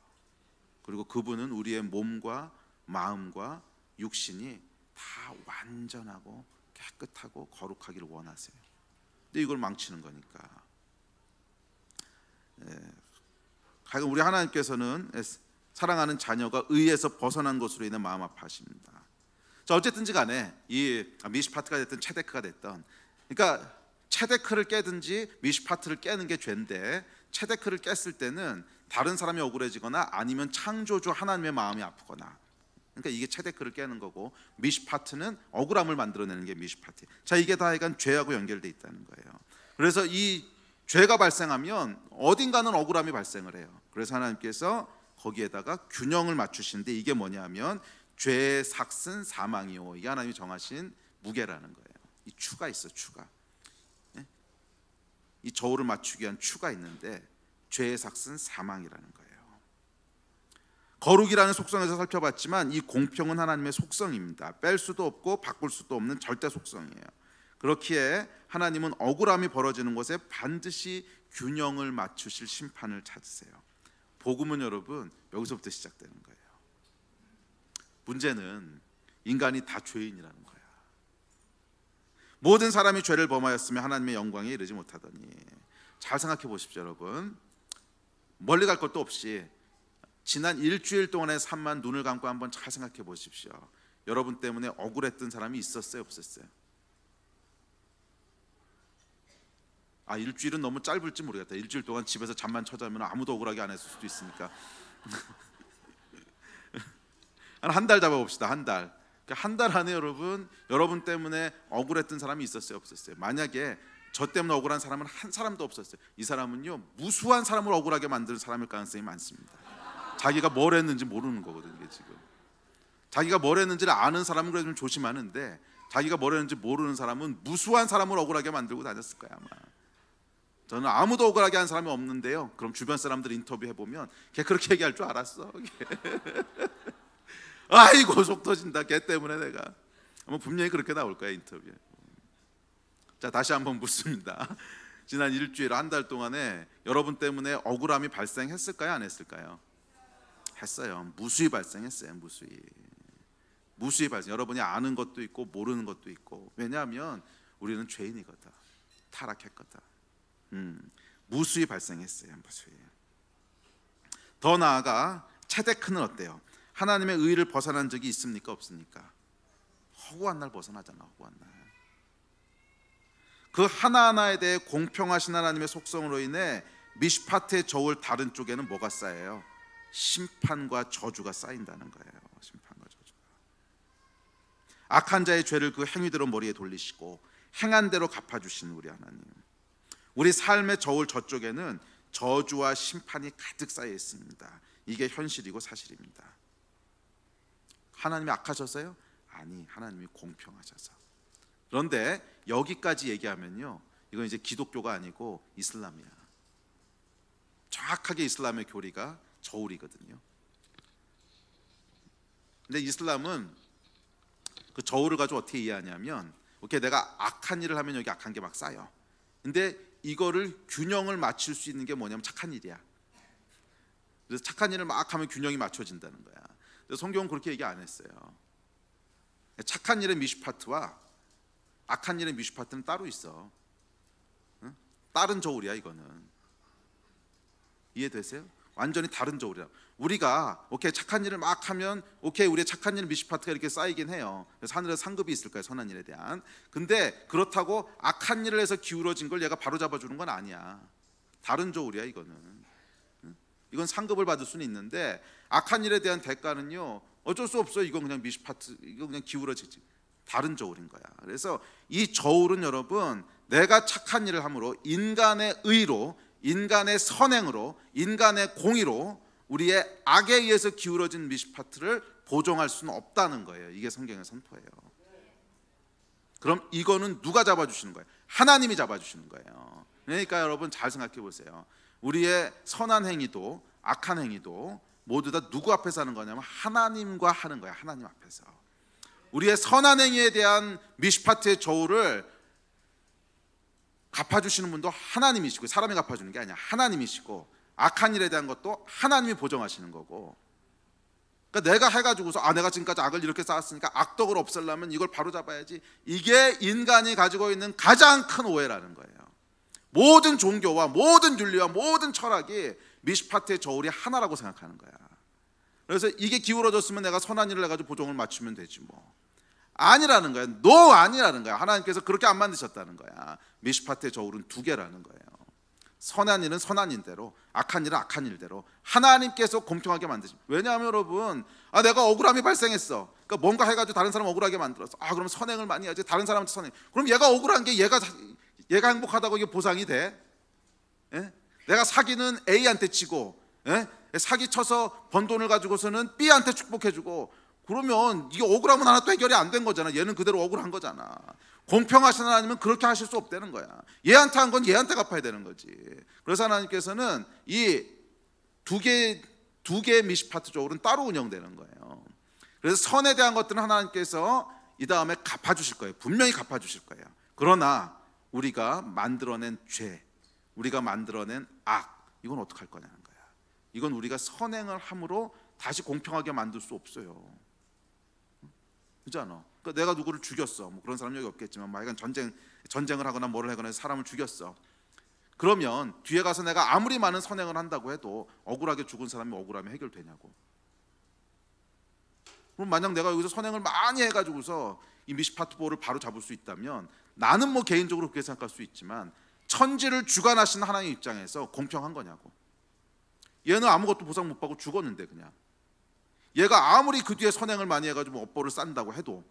그리고 그분은 우리의 몸과 마음과 육신이 다 완전하고 깨끗하고 거룩하기를 원하세요. 근데 이걸 망치는 거니까. 하여간 우리 하나님께서는 사랑하는 자녀가 의에서 벗어난 것으로 인해 마음 아파하십니다. 자, 어쨌든지 간에 이 미시파트가 됐든 체데크가 됐든, 그러니까 체데크를 깨든지 미시파트를 깨는 게 죄인데, 체데크를 깼을 때는 다른 사람이 억울해지거나 아니면 창조주 하나님의 마음이 아프거나, 그러니까 이게 체데크를 깨는 거고, 미시파트는 억울함을 만들어내는 게 미시파트. 자, 이게 다 약간 죄하고 연결돼 있다는 거예요. 그래서 이 죄가 발생하면 어딘가는 억울함이 발생을 해요. 그래서 하나님께서 거기에다가 균형을 맞추시는데, 이게 뭐냐면 죄의 삭은 사망이요, 이게 하나님이 정하신 무게라는 거예요. 이 추가 있어, 추가. 이 저울을 맞추기 위한 추가 있는데 죄의 삭은 사망이라는 거예요. 거룩이라는 속성에서 살펴봤지만 이 공평은 하나님의 속성입니다. 뺄 수도 없고 바꿀 수도 없는 절대 속성이에요. 그렇기에 하나님은 억울함이 벌어지는 곳에 반드시 균형을 맞추실 심판을 찾으세요. 복음은 여러분 여기서부터 시작되는 거예요. 문제는 인간이 다 죄인이라는 거야. 모든 사람이 죄를 범하였으며 하나님의 영광에 이르지 못하더니. 잘 생각해 보십시오, 여러분. 멀리 갈 것도 없이 지난 일주일 동안의 삶만 눈을 감고 한번 잘 생각해 보십시오. 여러분 때문에 억울했던 사람이 있었어요, 없었어요? 일주일은 너무 짧을지 모르겠다. 일주일 동안 집에서 잠만 쳐자면 아무도 억울하게 안 했을 수도 있으니까 한 달 잡아봅시다. 한 달. 한 달 안에 여러분 때문에 억울했던 사람이 있었어요, 없었어요? 만약에 저 때문에 억울한 사람은 한 사람도 없었어요. 이 사람은요 무수한 사람을 억울하게 만드는 사람일 가능성이 많습니다. 자기가 뭘 했는지 모르는 거거든요. 이게 지금 자기가 뭘 했는지를 아는 사람은 그래도 좀 조심하는데, 자기가 뭘 했는지 모르는 사람은 무수한 사람을 억울하게 만들고 다녔을 거야 아마. 저는 아무도 억울하게 한 사람이 없는데요, 그럼 주변 사람들 인터뷰 해보면 걔 그렇게 얘기할 줄 알았어. 아이고 속 터진다, 걔 때문에 내가. 아마 분명히 그렇게 나올 거야 인터뷰에. 자, 다시 한번 묻습니다. 지난 일주일, 한 달 동안에 여러분 때문에 억울함이 발생했을까요, 안 했을까요? 했어요. 무수히 발생했어요. 무수히 발생. 여러분이 아는 것도 있고 모르는 것도 있고. 왜냐하면 우리는 죄인이거든. 타락했거든. 무수히 발생했어요. 무수히. 더 나아가 체데크는 어때요? 하나님의 의를 벗어난 적이 있습니까, 없습니까? 허구한 날 벗어나잖아. 허구한 날. 그 하나하나에 대해 공평하신 하나님의 속성으로 인해 미슈파트의 저울 다른 쪽에는 뭐가 쌓여요? 심판과 저주가 쌓인다는 거예요. 심판과 저주가. 악한 자의 죄를 그 행위대로 머리에 돌리시고 행한 대로 갚아주시는 우리 하나님. 우리 삶의 저울 저쪽에는 저주와 심판이 가득 쌓여 있습니다. 이게 현실이고 사실입니다. 하나님이 악하셔서요? 아니, 하나님이 공평하셔서. 그런데 여기까지 얘기하면요, 이건 이제 기독교가 아니고 이슬람이야. 정확하게 이슬람의 교리가 저울이거든요. 근데 이슬람은 그 저울을 가지고 어떻게 이해하냐면, 오케이, 내가 악한 일을 하면 여기 악한 게 막 쌓여. 근데 이거를 균형을 맞출 수 있는 게 뭐냐면 착한 일이야. 그래서 착한 일을 막 하면 균형이 맞춰진다는 거야. 그래서 성경은 그렇게 얘기 안 했어요. 착한 일의 미슈파트와 악한 일의 미슈파트는 따로 있어. 응? 다른 저울이야 이거는. 이해되세요? 완전히 다른 저울이야. 우리가 오케이 착한 일을 막 하면 오케이 우리의 착한 일 미슈파트가 이렇게 쌓이긴 해요. 그래서 하늘에 상급이 있을 거예요, 선한 일에 대한. 근데 그렇다고 악한 일을 해서 기울어진 걸 얘가 바로 잡아주는 건 아니야. 다른 저울이야 이거는. 응? 이건 상급을 받을 수는 있는데 악한 일에 대한 대가는요 어쩔 수 없어. 이건 그냥 미슈파트, 이거 그냥 기울어지지. 다른 저울인 거야. 그래서 이 저울은 여러분, 내가 착한 일을 함으로 인간의 의로, 인간의 선행으로, 인간의 공의로 우리의 악에 의해서 기울어진 미슈파트를 보정할 수는 없다는 거예요. 이게 성경의 선포예요. 그럼 이거는 누가 잡아주시는 거예요? 하나님이 잡아주시는 거예요. 그러니까 여러분 잘 생각해 보세요. 우리의 선한 행위도 악한 행위도 모두 다 누구 앞에서 하는 거냐면 하나님과 하는 거야. 하나님 앞에서. 우리의 선한 행위에 대한 미슈파트의 저울을 갚아주시는 분도 하나님이시고, 사람이 갚아주는 게 아니야. 하나님이시고, 악한 일에 대한 것도 하나님이 보정하시는 거고. 그러니까 내가 해가지고서 내가 지금까지 악을 이렇게 쌓았으니까 악덕을 없애려면 이걸 바로 잡아야지. 이게 인간이 가지고 있는 가장 큰 오해라는 거예요. 모든 종교와 모든 윤리와 모든 철학이 미슈파트의 저울이 하나라고 생각하는 거야. 그래서 이게 기울어졌으면 내가 선한 일을 해가지고 보정을 맞추면 되지 뭐. 아니라는 거야. 아니라는 거야. 하나님께서 그렇게 안 만드셨다는 거야. 미슈파트의 저울은 두 개라는 거예요. 선한 일은 선한 일대로, 악한 일은 악한 일대로 하나님께서 공평하게 만드십니다. 왜냐하면 여러분, 내가 억울함이 발생했어. 그러니까 뭔가 해가지고 다른 사람 억울하게 만들었어. 그럼 선행을 많이 해야지. 다른 사람한테 선행. 그럼 얘가 억울한 게 얘가 행복하다고 이게 보상이 돼? 예? 내가 사기는 A한테 치고, 예? 사기 쳐서 번 돈을 가지고서는 B한테 축복해주고, 그러면 이게 억울하면 하나도 해결이 안 된 거잖아. 얘는 그대로 억울한 거잖아. 공평하신 하나님은 그렇게 하실 수 없다는 거야. 얘한테 한 건 얘한테 갚아야 되는 거지. 그래서 하나님께서는 이 두 개의 미슈파트 저울은 따로 운영되는 거예요. 그래서 선에 대한 것들은 하나님께서 이 다음에 갚아주실 거예요. 분명히 갚아주실 거예요. 그러나 우리가 만들어낸 죄, 우리가 만들어낸 악, 이건 어떡할 거냐는 거야. 이건 우리가 선행을 함으로 다시 공평하게 만들 수 없어요. 그렇잖아. 그러니까 내가 누구를 죽였어. 뭐 그런 사람 여기 없겠지만, 하여간 전쟁을 하거나 뭐를 하거나 해서 사람을 죽였어. 그러면 뒤에 가서 내가 아무리 많은 선행을 한다고 해도 억울하게 죽은 사람이 억울함이 해결되냐고. 그럼 만약 내가 여기서 선행을 많이 해가지고서 이 미슈파트 보호를 바로 잡을 수 있다면, 나는 뭐 개인적으로 그렇게 생각할 수 있지만 천지를 주관하시는 하나님 입장에서 공평한 거냐고. 얘는 아무것도 보상 못 받고 죽었는데, 그냥 얘가 아무리 그 뒤에 선행을 많이 해가지고 업보를 쌓는다고 해도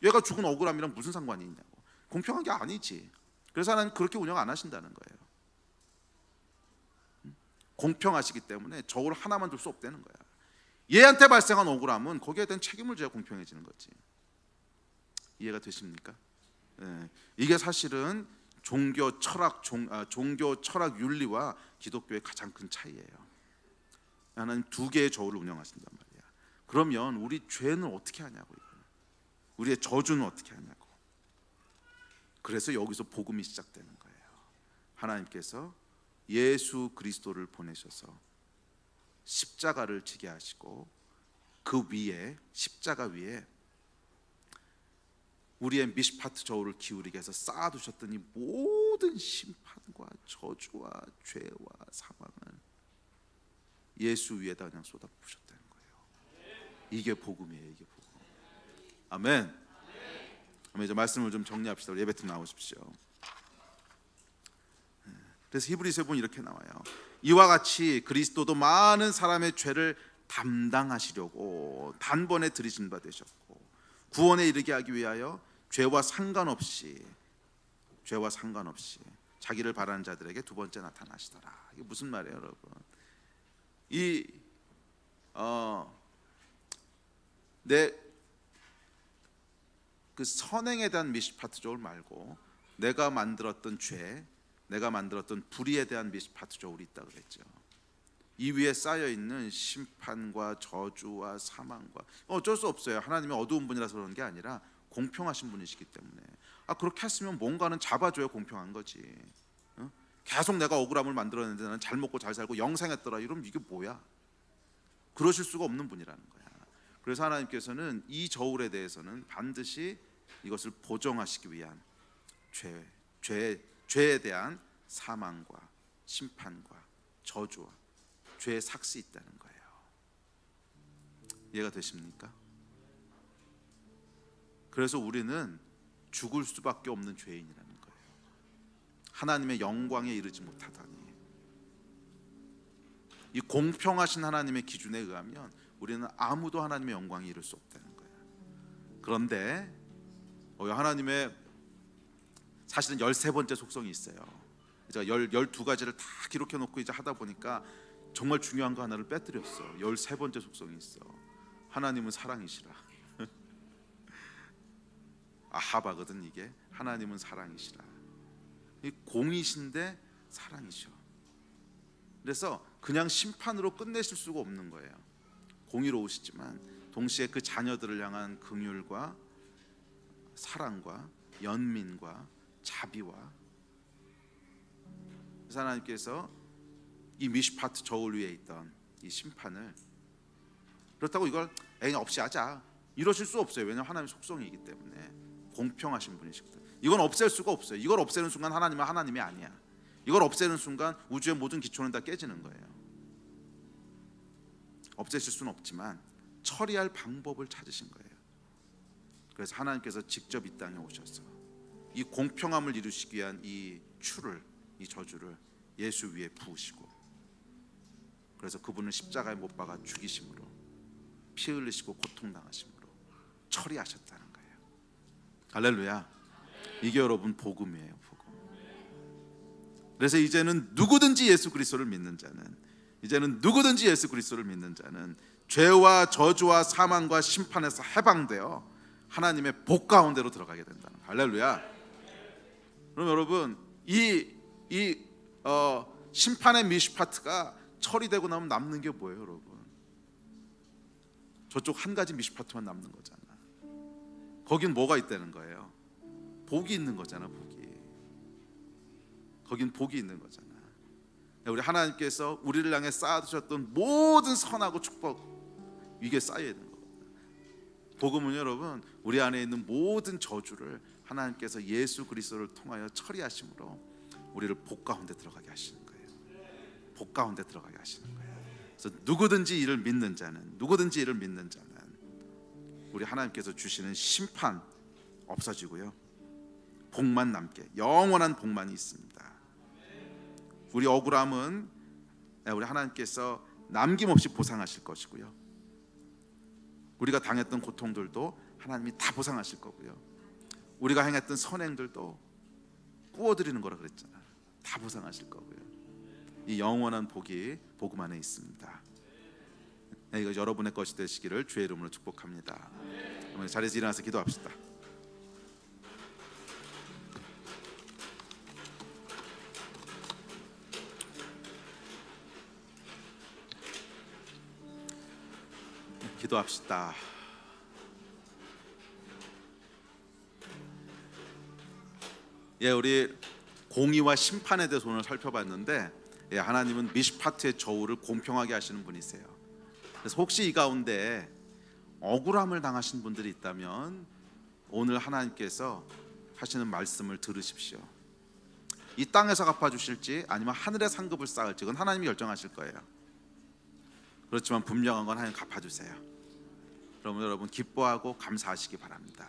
얘가 죽은 억울함이랑 무슨 상관이 있냐고. 공평한 게 아니지. 그래서 하나님 그렇게 운영 안 하신다는 거예요. 공평하시기 때문에 저울 하나만 둘 수 없다는 거야. 얘한테 발생한 억울함은 거기에 대한 책임을 져야 공평해지는 거지. 이해가 되십니까? 네. 이게 사실은 종교 철학 윤리와 기독교의 가장 큰 차이예요. 하나님 두 개의 저울을 운영하신단 말이야. 그러면 우리 죄는 어떻게 하냐고, 우리의 저주는 어떻게 하냐고. 그래서 여기서 복음이 시작되는 거예요. 하나님께서 예수 그리스도를 보내셔서 십자가를 지게 하시고, 그 위에, 십자가 위에 우리의 미슈파트 저울을 기울이게 해서 쌓아두셨더니 모든 심판과 저주와 죄와 사망을 예수 위에다 그냥 쏟아부으셨다는 거예요. 이게 복음이에요. 이게 복음. 아멘. 그럼 이제 말씀을 좀 정리합시다. 우리 예배팀 나오십시오. 그래서 히브리서에 보면 이렇게 나와요. 이와 같이 그리스도도 많은 사람의 죄를 담당하시려고 단번에 들이신 바 되셨고 구원에 이르게 하기 위하여 죄와 상관없이 자기를 바라는 자들에게 두 번째 나타나시더라. 이게 무슨 말이에요, 여러분? 내 그 선행에 대한 미시파트 조울 말고 내가 만들었던 죄, 내가 만들었던 불의에 대한 미시파트 조울이 있다 그랬죠. 이 위에 쌓여 있는 심판과 저주와 사망과 어쩔 수 없어요. 하나님이 어두운 분이라서 그런 게 아니라 공평하신 분이시기 때문에. 그렇게 했으면 뭔가는 잡아줘야 공평한 거지. 계속 내가 억울함을 만들어냈는데 나는 잘 먹고 잘 살고 영생했더라. 이러면 이게 뭐야? 그러실 수가 없는 분이라는 거야. 그래서 하나님께서는 이 저울에 대해서는 반드시 이것을 보정하시기 위한 죄에 대한 사망과 심판과 저주와 죄의 삭시 있다는 거예요. 이해가 되십니까? 그래서 우리는 죽을 수밖에 없는 죄인이라는 거예요. 하나님의 영광에 이르지 못하다니. 이 공평하신 하나님의 기준에 의하면 우리는 아무도 하나님의 영광에 이를 수 없다는 거예요. 그런데 하나님의 사실은 13번째 속성이 있어요. 제가 12가지를 다 기록해 놓고 이제 하다 보니까 정말 중요한 거 하나를 빼뜨렸어. 13번째 속성이 있어. 하나님은 사랑이시라. 아하바거든 이게. 하나님은 사랑이시라. 이 공이신데 사랑이셔. 그래서 그냥 심판으로 끝내실 수가 없는 거예요. 공의로우시지만 동시에 그 자녀들을 향한 긍휼과 사랑과 연민과 자비와. 그래서 하나님께서 이 미시파트 저울 위에 있던 이 심판을, 그렇다고 이걸 없이 하자 이러실 수 없어요. 왜냐하면 하나님의 속성이기 때문에 공평하신 분이시거든. 이건 없앨 수가 없어요. 이걸 없애는 순간 하나님은 하나님이 아니야. 이걸 없애는 순간 우주의 모든 기초는 다 깨지는 거예요. 없애실 수는 없지만 처리할 방법을 찾으신 거예요. 그래서 하나님께서 직접 이 땅에 오셔서 이 공평함을 이루시기 위한 이 추를, 이 저주를 예수 위에 부으시고, 그래서 그분을 십자가에 못 박아 죽이심으로, 피 흘리시고 고통당하심으로 처리하셨다는 거예요. 할렐루야. 이게 여러분 복음이에요, 복음. 그래서 이제는 누구든지 예수 그리스도를 믿는 자는 죄와 저주와 사망과 심판에서 해방되어 하나님의 복 가운데로 들어가게 된다는 거예요. 할렐루야. 그럼 여러분 이 심판의 미시파트가 처리되고 나면 남는 게 뭐예요, 여러분? 저쪽 한 가지 미시파트만 남는 거잖아. 거긴 뭐가 있다는 거예요? 복이 있는 거잖아, 복이. 거긴 복이 있는 거잖아. 우리 하나님께서 우리를 향해 쌓아두셨던 모든 선하고 축복 위에 쌓여야 되는 거거든요. 복음은 여러분 우리 안에 있는 모든 저주를 하나님께서 예수 그리스도를 통하여 처리하심으로 우리를 복 가운데 들어가게 하시는 거예요. 복 가운데 들어가게 하시는 거예요. 그래서 누구든지 이를 믿는 자는 우리 하나님께서 주시는 심판 없어지고요, 복만 남게, 영원한 복만이 있습니다. 우리 억울함은 우리 하나님께서 남김없이 보상하실 것이고요, 우리가 당했던 고통들도 하나님이 다 보상하실 거고요, 우리가 행했던 선행들도 구워드리는 거라 그랬잖아. 다 보상하실 거고요. 이 영원한 복이 복음 안에 있습니다. 이거 여러분의 것이 되시기를 주의 이름으로 축복합니다. 자리에서 일어나서 기도합시다. 기도합시다. 우리 공의와 심판에 대해서 오늘 살펴봤는데, 하나님은 미시파트의 저울을 공평하게 하시는 분이세요. 그래서 혹시 이 가운데 억울함을 당하신 분들이 있다면 오늘 하나님께서 하시는 말씀을 들으십시오. 이 땅에서 갚아주실지 아니면 하늘의 상급을 쌓을지 그건 하나님이 결정하실 거예요. 그렇지만 분명한 건 하나님 갚아주세요. 그러면 여러분 기뻐하고 감사하시기 바랍니다.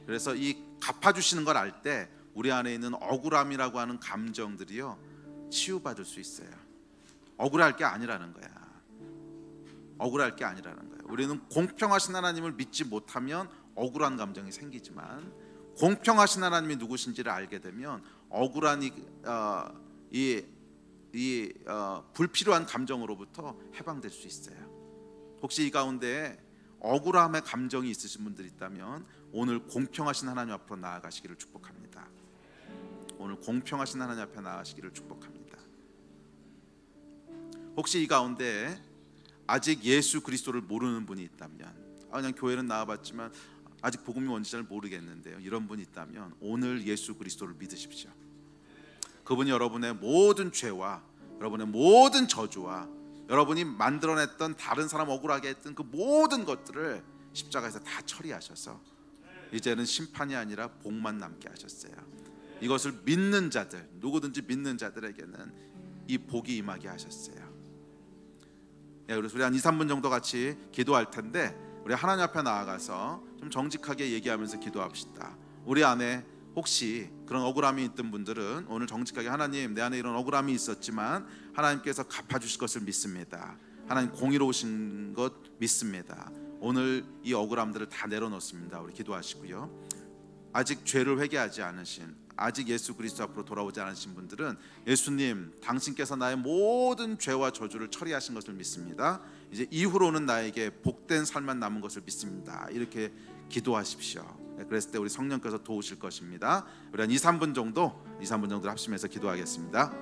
그래서 이 갚아주시는 걸 알 때 우리 안에 있는 억울함이라고 하는 감정들이요 치유받을 수 있어요. 억울할 게 아니라는 거야. 억울할 게 아니라는 거예요. 우리는 공평하신 하나님을 믿지 못하면 억울한 감정이 생기지만 공평하신 하나님이 누구신지를 알게 되면 억울한 불필요한 감정으로부터 해방될 수 있어요. 혹시 이 가운데 억울함의 감정이 있으신 분들이 있다면 오늘 공평하신 하나님 앞으로 나아가시기를 축복합니다. 오늘 공평하신 하나님 앞에 나아가시기를 축복합니다. 혹시 이 가운데 아직 예수 그리스도를 모르는 분이 있다면 그냥 교회는 나와봤지만 아직 복음이 뭔지 잘 모르겠는데요, 이런 분이 있다면 오늘 예수 그리스도를 믿으십시오. 그분이 여러분의 모든 죄와 여러분의 모든 저주와 여러분이 만들어냈던 다른 사람 억울하게 했던 그 모든 것들을 십자가에서 다 처리하셔서 이제는 심판이 아니라 복만 남게 하셨어요. 이것을 믿는 자들, 누구든지 믿는 자들에게는 이 복이 임하게 하셨어요. 그래서 우리 한 2-3분 정도 같이 기도할 텐데 우리 하나님 앞에 나아가서 좀 정직하게 얘기하면서 기도합시다. 우리 안에 혹시 그런 억울함이 있던 분들은 오늘 정직하게 하나님, 내 안에 이런 억울함이 있었지만 하나님께서 갚아주실 것을 믿습니다. 하나님 공의로우신 것 믿습니다. 오늘 이 억울함들을 다 내려놓습니다. 우리 기도하시고요. 아직 죄를 회개하지 않으신, 아직 예수 그리스도 앞으로 돌아오지 않으신 분들은 예수님, 당신께서 나의 모든 죄와 저주를 처리하신 것을 믿습니다. 이제 이후로는 나에게 복된 삶만 남은 것을 믿습니다. 이렇게 기도하십시오. 그랬을 때 우리 성령께서 도우실 것입니다. 우리 한 2-3분 정도 합심해서 기도하겠습니다.